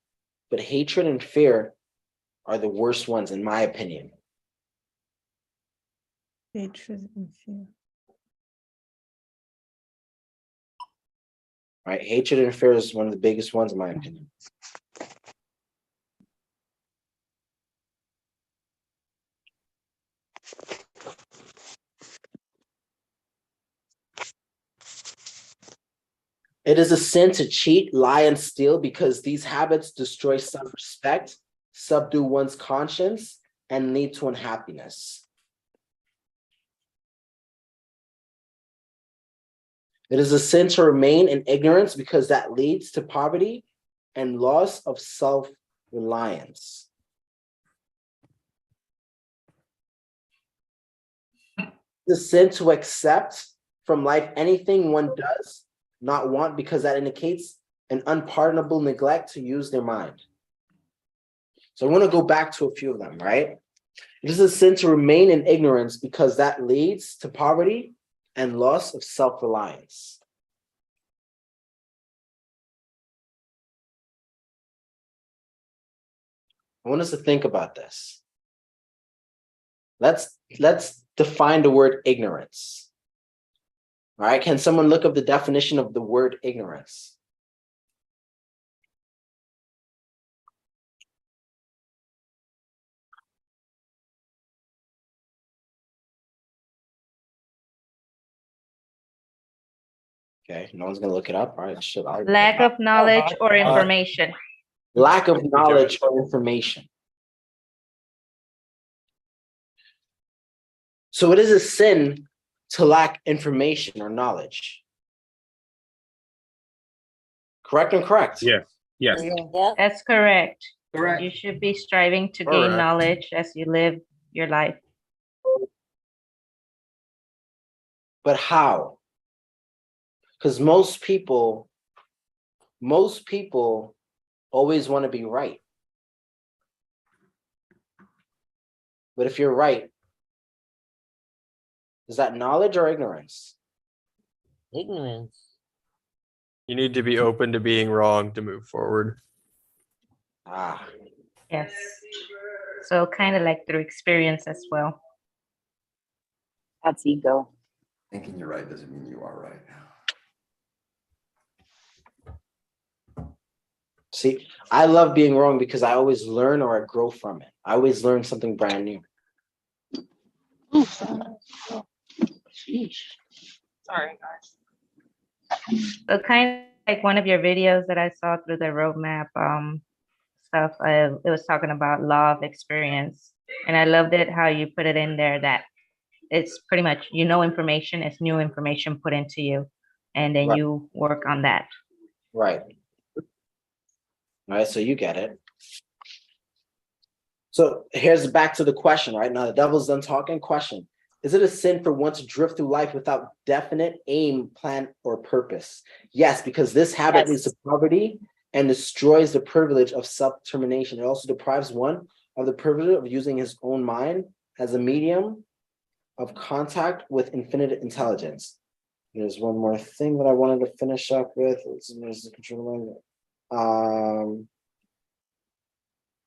but hatred and fear are the worst ones, in my opinion. Hatred and fear. Right? Hatred and fear is one of the biggest ones, in my opinion. It is a sin to cheat, lie, and steal because these habits destroy self-respect, subdue one's conscience, and lead to unhappiness. It is a sin to remain in ignorance because that leads to poverty and loss of self-reliance. It's a sin to accept from life anything one does not want because that indicates an unpardonable neglect to use their mind. So I want to go back to a few of them, right? It is a sin to remain in ignorance because that leads to poverty and loss of self-reliance. I want us to think about this. Let's define the word ignorance. All right, can someone look up the definition of the word ignorance? Okay, no one's gonna look it up. All right, shit. Lack of knowledge or information. Lack of knowledge or information. So it is a sin to lack information or knowledge. Correct and correct? Yes. Yes. That's correct. Correct. You should be striving to gain Correct. knowledge as you live your life. But how? Because most people always want to be right. But if you're right, is that knowledge or ignorance? Ignorance. You need to be open to being wrong to move forward. Ah. Yes. So kind of like through experience as well. That's ego. Thinking you're right doesn't mean you are right. See, I love being wrong because I always learn or I grow from it. I always learn something brand new. Sheesh. Sorry, guys. So kind of like one of your videos that I saw through the roadmap stuff, it was talking about law of experience. And I loved it how you put it in there that it's pretty much, information, it's new information put into you. And then you work on that. Right. All right, so you get it. So here's back to the question, right? Now the devil's done talking. Question. Is it a sin for one to drift through life without definite aim, plan, or purpose? Yes, because this habit leads to poverty and destroys the privilege of self-determination. It also deprives one of the privilege of using his own mind as a medium of contact with infinite intelligence. There's one more thing that I wanted to finish up with.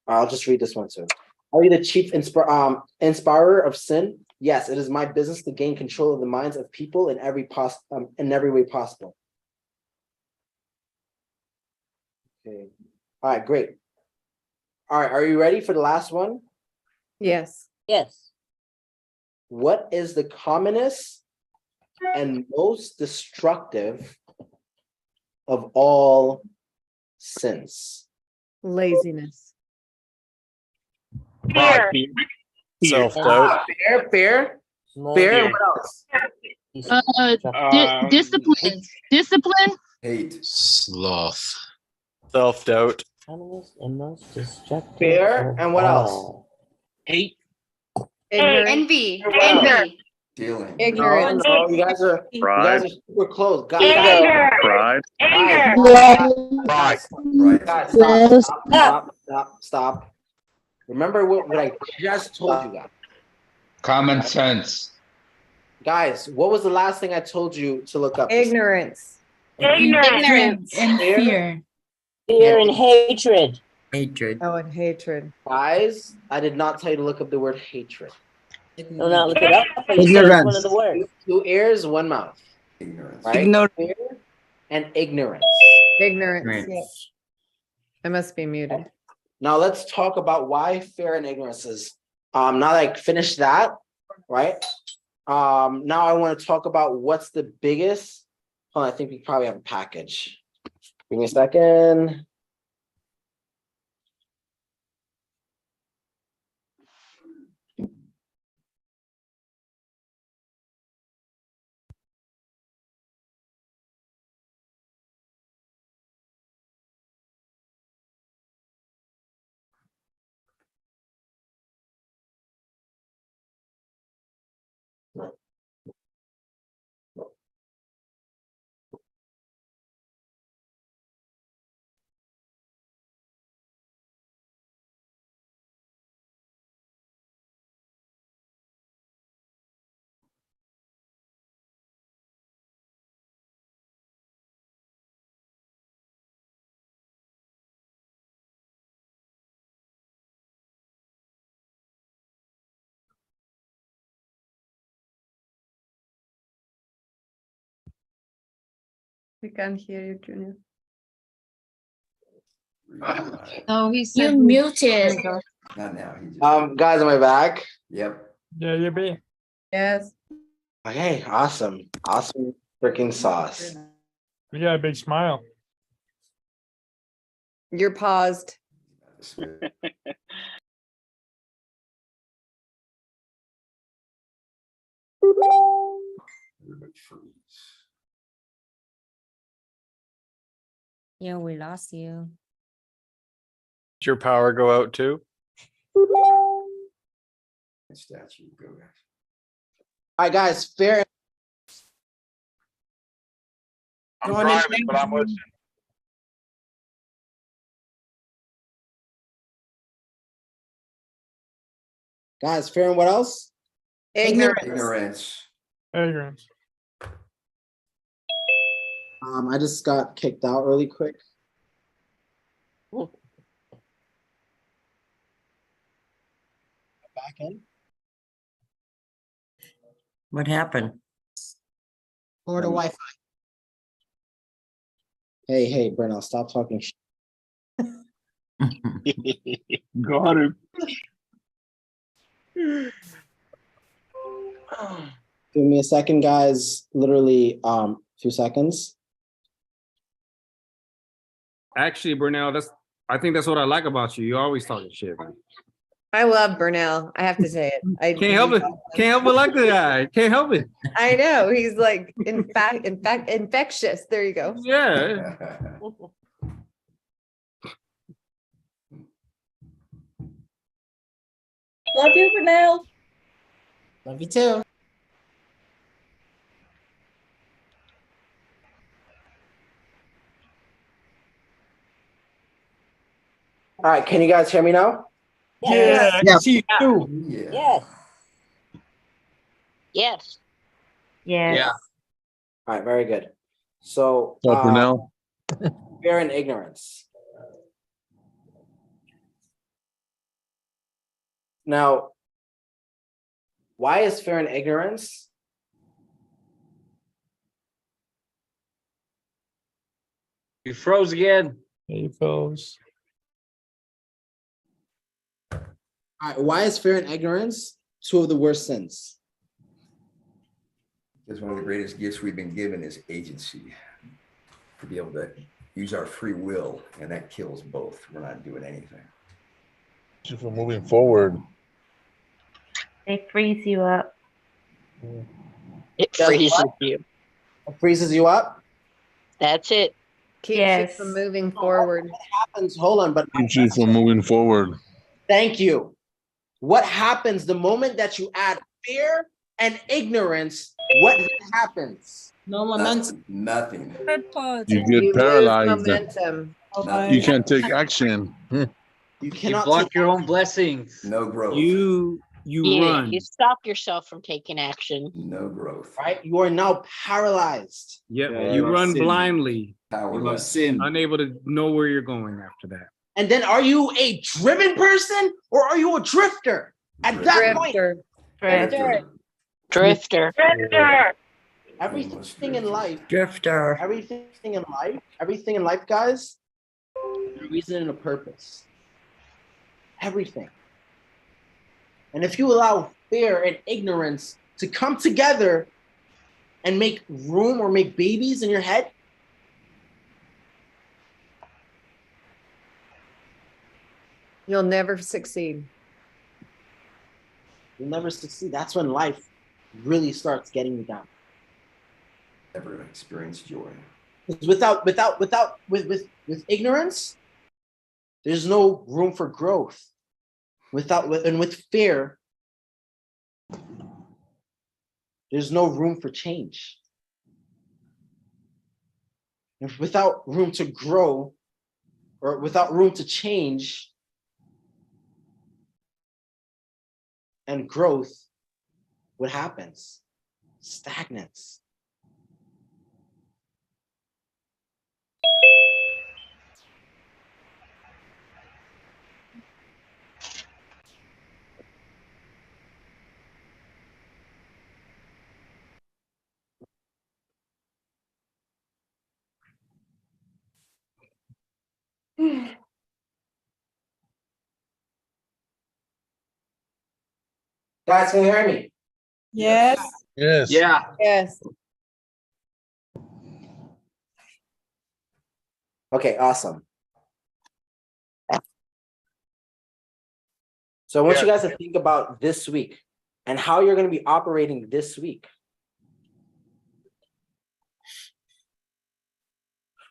I'll just read this one too. Are you the chief inspirer of sin? Yes, it is my business to gain control of the minds of people in every way possible. Okay. All right, great. All right, are you ready for the last one? Yes. Yes. What is the commonest and most destructive of all sins? Laziness. Fear. Self-doubt. Fear. Fear. And what else? Discipline. Discipline. Hate. Sloth. Self-doubt. Commonest and most destructive. Fear. And what else? Hate. Envy. Anger. Stealing. Ignorance. No, you guys are super close. Anger. Pride. Anger. Guys, Right. stop. Remember what I just told you guys. Common sense. Guys, what was the last thing I told you to look up? Ignorance. Ignorance. And fear. Fear and hatred. Hatred. Oh, and hatred. Guys, I did not tell you to look up the word hatred. No, not look it up. But you said it's one of the words. Two ears, one mouth. Ignorance. Right? Fear and ignorance. Ignorance. Yes. I must be muted. Now let's talk about why fear and ignorance is. Now that I finished that, right? Now I want to talk about what's the biggest. Hold on, I think we probably have a package. Give me a second. We can't hear you, Junior. Oh, he's You muted. Not now. He just, Guys, am I back? Yep. Yeah, you be. Yes. Okay, awesome. Awesome freaking sauce. You got a big smile. You're paused. Everybody freeze. Yeah, we lost you. Did your power go out too? Statue, go guys. All right, guys, fair. I'm driving, but I'm listening. Guys, fair and what else? Ignorance. Ignorance. I just got kicked out really quick. Back in. What happened? Or the Wi-Fi. Hey, Bernal, stop talking shit. Got him. Give me a second, guys. Literally, few seconds. Actually, Burnell, I think that's what I like about you. You always talking shit, man. I love Burnell. I have to say it. I Can't help it. Can't help it like the guy. Can't help it. I know. He's like, in fact, infectious. There you go. Yeah. Love you, Burnell. Love you too. All right, can you guys hear me now? Yeah, I can see you too. Yes. Yes. Yes. Yeah. All right, very good. So, fear and ignorance. Now, why is fear and ignorance? You froze again. He froze. All right, why is fear and ignorance two of the worst sins? Because one of the greatest gifts we've been given is agency. To be able to use our free will, and that kills both. We're not doing anything. Just for moving forward. They freeze you up. It freezes you. It freezes you up? That's it. Keeps Yes. you from moving forward. What happens? Hold on, but Keeps you from moving forward. thank you. What happens the moment that you add fear and ignorance? What happens? No momentum. Nothing. You You get lose paralyzed. momentum. You can't take action. You You cannot block take your own action. blessings. No growth. You Yeah, run. you stop yourself from taking action. No growth. Right? You are now paralyzed. Yep. Yeah, You you run sin. blindly. Powerless. Sin. Unable to know where you're going after that. And then are you a driven person or are you a drifter? At that point, Drifter. everything in life, Drifter. everything in life, guys, there's a reason and a purpose. Everything. And if you allow fear and ignorance to come together and make room or make babies in your head, You'll never succeed. you'll never succeed. That's when life really starts getting you down. Never experience joy. Because with ignorance, there's no room for growth. With fear, there's no room for change. If without room to grow or without room to change and growth, what happens? Stagnance. Guys, can you hear me? Yes. Yes. Yeah. Yes. Okay, awesome. So I want you guys to think about this week and how you're going to be operating this week.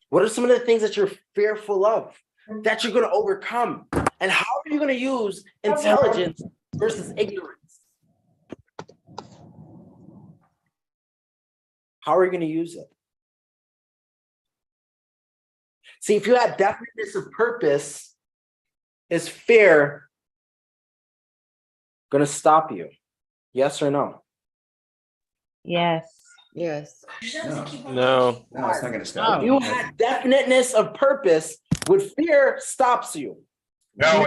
What are some of the things that you're fearful of, that you're going to overcome? And how are you going to use intelligence versus ignorance? How are you going to use it? See, if you have definiteness of purpose, is fear going to stop you? Yes or no? Yes. Yes. No. No, it's not going to stop. If you had definiteness of purpose, would fear stops you? No,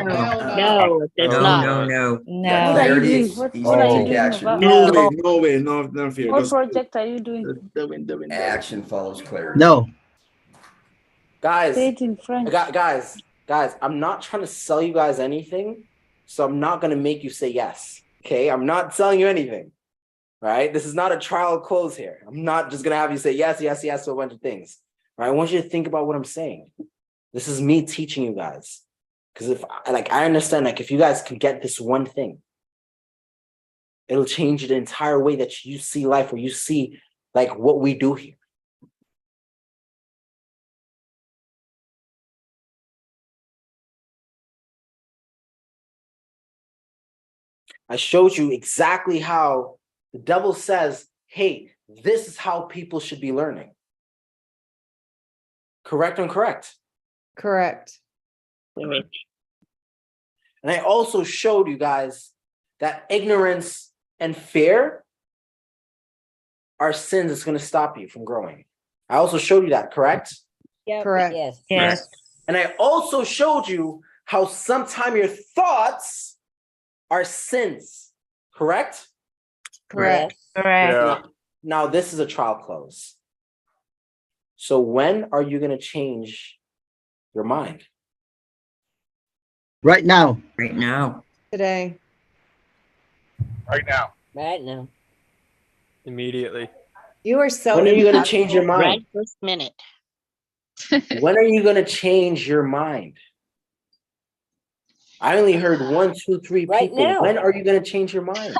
it does not. No. Got clarity, it's easy to take action. No way, no fear. What Just project are you doing? Action follows clarity. No. Guys, Say it in French. guys, I'm not trying to sell you guys anything, so I'm not going to make you say yes. Okay, I'm not selling you anything. Right? This is not a trial close here. I'm not just going to have you say yes to a bunch of things. Right? I want you to think about what I'm saying. This is me teaching you guys. Because I understand, if you guys can get this one thing, it'll change the entire way that you see life, or you see what we do here. I showed you exactly how the devil says, hey, this is how people should be learning. Correct or incorrect? Correct. And I also showed you guys that ignorance and fear are sins that's going to stop you from growing. I also showed you that, correct? Yep. Correct. Yes. And I also showed you how sometimes your thoughts are sins, correct? Correct. Correct. Now this is a trial close. So when are you going to change your mind? Right now. Right now. Today. Right now. Right now. Immediately. You are so. When are you going to change your mind? Right this minute. When are you going to change your mind? I only heard 1, 2, 3 Right people. now. When are you going to change your mind?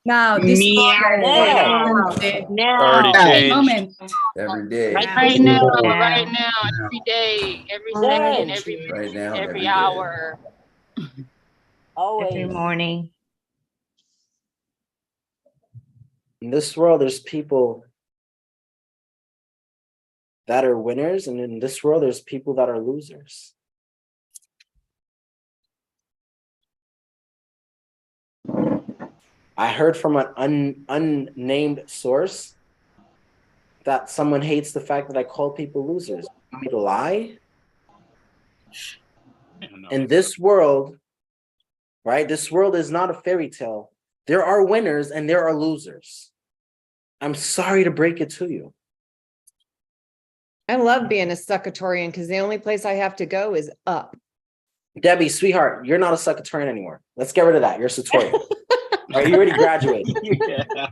Now, this Now. Already changed. moment. Every day. Right now, every day, every second, every Right now, every day. hour. Always. Every morning. In this world, there's people that are winners, and in this world, there's people that are losers. I heard from an unnamed source that someone hates the fact that I call people losers. You want me to lie? In this world, right? This world is not a fairy tale. There are winners and there are losers. I'm sorry to break it to you. I love being a succatorian because the only place I have to go is up. Debbie, sweetheart, you're not a succatorian anymore. Let's get rid of that. You're a Satorian. Right, you already graduated.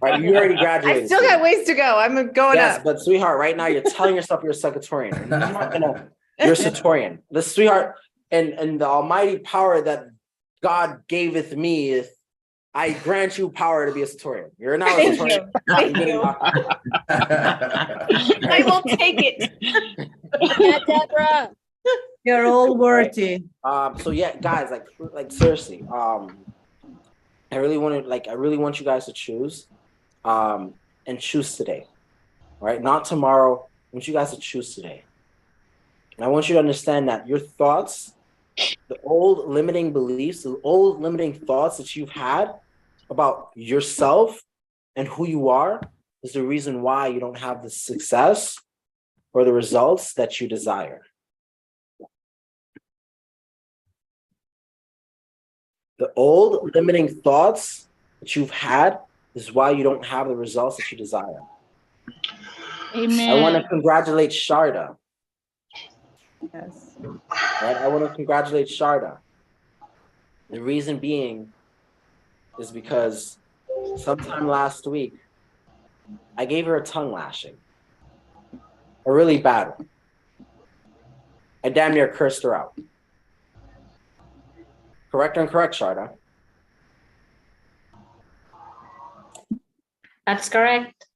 Right, you already graduated. I still got ways to go. I'm going Yes, up. but sweetheart, right now you're telling yourself you're a succatorian. And you're not gonna, you're a Satorian. The sweetheart and the almighty power that God gaveth me is I grant you power to be a Satorian. You're now a Thank Satorian. you. Thank you. I will take it. Yeah, Deborah. You're all worthy. So yeah, guys, like seriously, I really want you guys to choose, and choose today, right? Not tomorrow. I want you guys to choose today. And I want you to understand that your thoughts, the old limiting beliefs, the old limiting thoughts that you've had about yourself and who you are is the reason why you don't have the success or the results that you desire. The old limiting thoughts that you've had is why you don't have the results that you desire. Amen. I want to congratulate Sharda. Yes. Right? I want to congratulate Sharda. The reason being is because sometime last week, I gave her a tongue lashing. A really bad one. I damn near cursed her out. Correct or incorrect, Sharda? That's correct.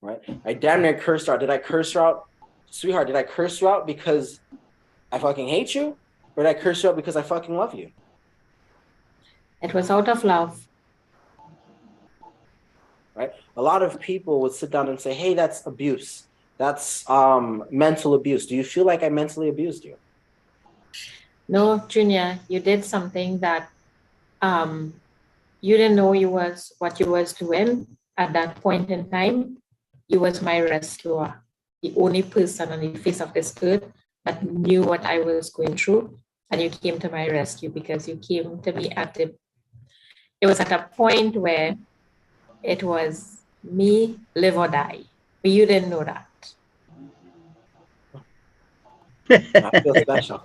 Right? I damn near cursed her out. Did I curse her out? Sweetheart, did I curse you out because I fucking hate you? Or did I curse you out because I fucking love you? It was out of love. Right? A lot of people would sit down and say, hey, that's abuse. That's mental abuse. Do you feel like I mentally abused you? No, Junior, you did something that you didn't know what you was doing at that point in time. You was my rescuer, the only person on the face of this earth that knew what I was going through, and you came to my rescue because you came to me it was at a point where it was me, live or die, but you didn't know that. I feel special.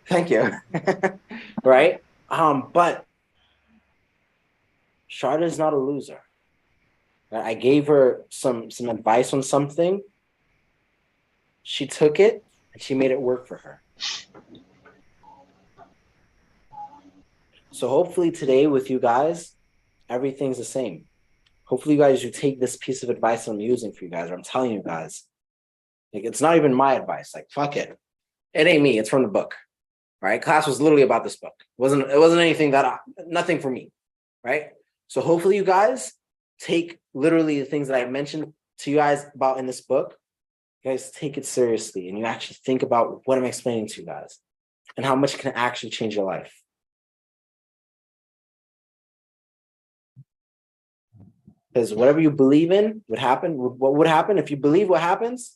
Thank you. Right? But Sharda is not a loser. Right? I gave her some advice on something. She took it and she made it work for her. So hopefully today with you guys, everything's the same. Hopefully you guys, you take this piece of advice I'm using for you guys, or I'm telling you guys. Like, it's not even my advice. Like, fuck it. It ain't me. It's from the book. Right? Class was literally about this book. It wasn't anything nothing for me. Right? So hopefully you guys take literally the things that I mentioned to you guys about in this book. You guys take it seriously and you actually think about what I'm explaining to you guys and how much it can actually change your life. Because whatever you believe in would happen. What would happen if you believe what happens?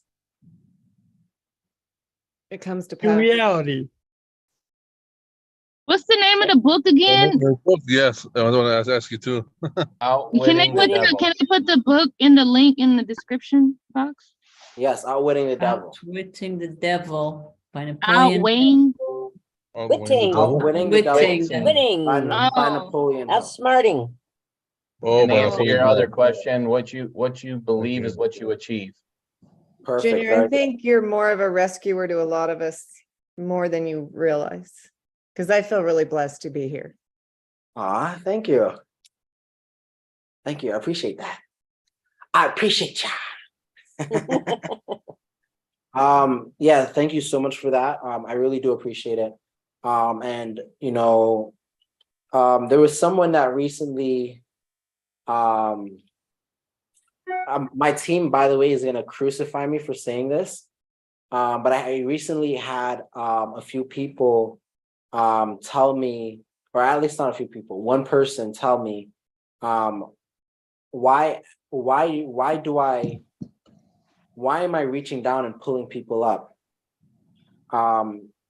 It comes to In pass. reality. What's the name of the book again? Yes, I want to ask you too. Can I put the book in the link in the description box? Yes, Outwitting the Devil. Outwitting the Devil by Napoleon. Outweighing. Outwitting the Devil. Winning. By Napoleon Hill. Outsmarting. And answer your other question, what you believe is what you achieve. Perfect. Junior, I think you're more of a rescuer to a lot of us, more than you realize. Because I feel really blessed to be here. Thank you. Thank you. I appreciate that. I appreciate ya. Yeah, thank you so much for that. I really do appreciate it. And you know, there was someone that recently my team, by the way, is gonna crucify me for saying this. But I recently had a few people tell me, or at least not a few people, one person tell me why am I reaching down and pulling people up?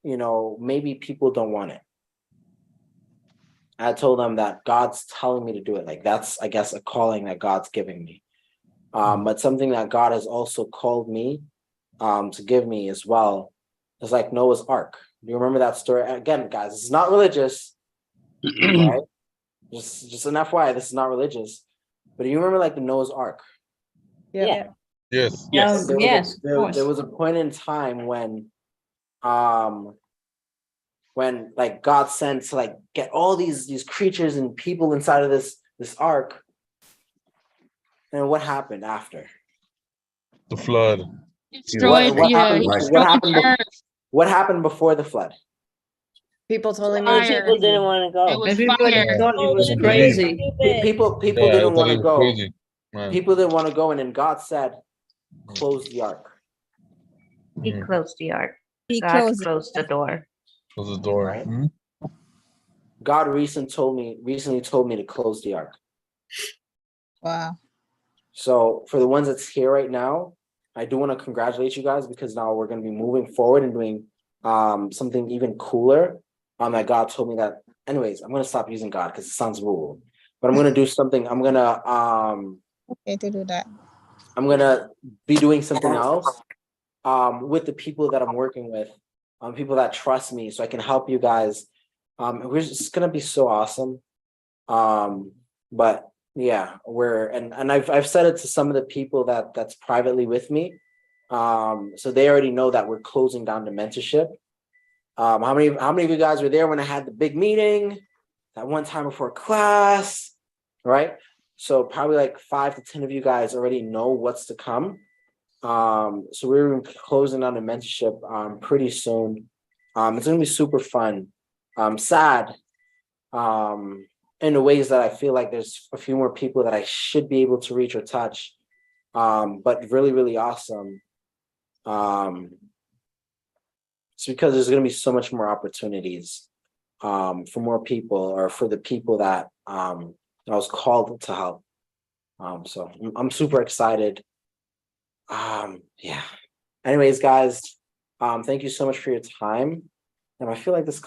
Maybe people don't want it. I told them that God's telling me to do it. Like that's, I guess, a calling that God's giving me. But something that God has also called me to give me as well is like Noah's Ark. Do you remember that story? Again, guys, this is not religious, right? Just an FYI, this is not religious. But do you remember like the Noah's Ark? Yeah. Yes. Yes. There was a point in time when like God sent to like get all these creatures and people inside of this ark. And what happened after? The flood. Destroyed, What happened before the flood? People totally Most moved. people didn't want to go. It was Everybody fire. thought it was crazy. People Yeah, didn't I thought want it to was go. crazy, man. People didn't want to go, and then God said, "Close the ark." He closed the ark. He God closed closed the door. Close the door. Right. Mhm. God recently told me to close the ark. Wow. So for the ones that's here right now, I do want to congratulate you guys because now we're going to be moving forward and doing something even cooler. That God told me that. Anyways, I'm going to stop using God because it sounds woo. But I'm going to do something. I'm going to Okay to do that. I'm going to be doing something else with the people that I'm working with, people that trust me, so I can help you guys. It's going to be so awesome. But yeah, I've said it to some of the people that's privately with me. So they already know that we're closing down the mentorship. How many of you guys were there when I had the big meeting that one time before class, right? So probably like 5 to 10 of you guys already know what's to come. So we're closing down the mentorship pretty soon. It's gonna be super fun. Sad in the ways that I feel like there's a few more people that I should be able to reach or touch, but really, really awesome. It's because there's going to be so much more opportunities for more people, or for the people that I was called to help. So I'm super excited. Yeah. Anyways, guys, thank you so much for your time. And I feel like this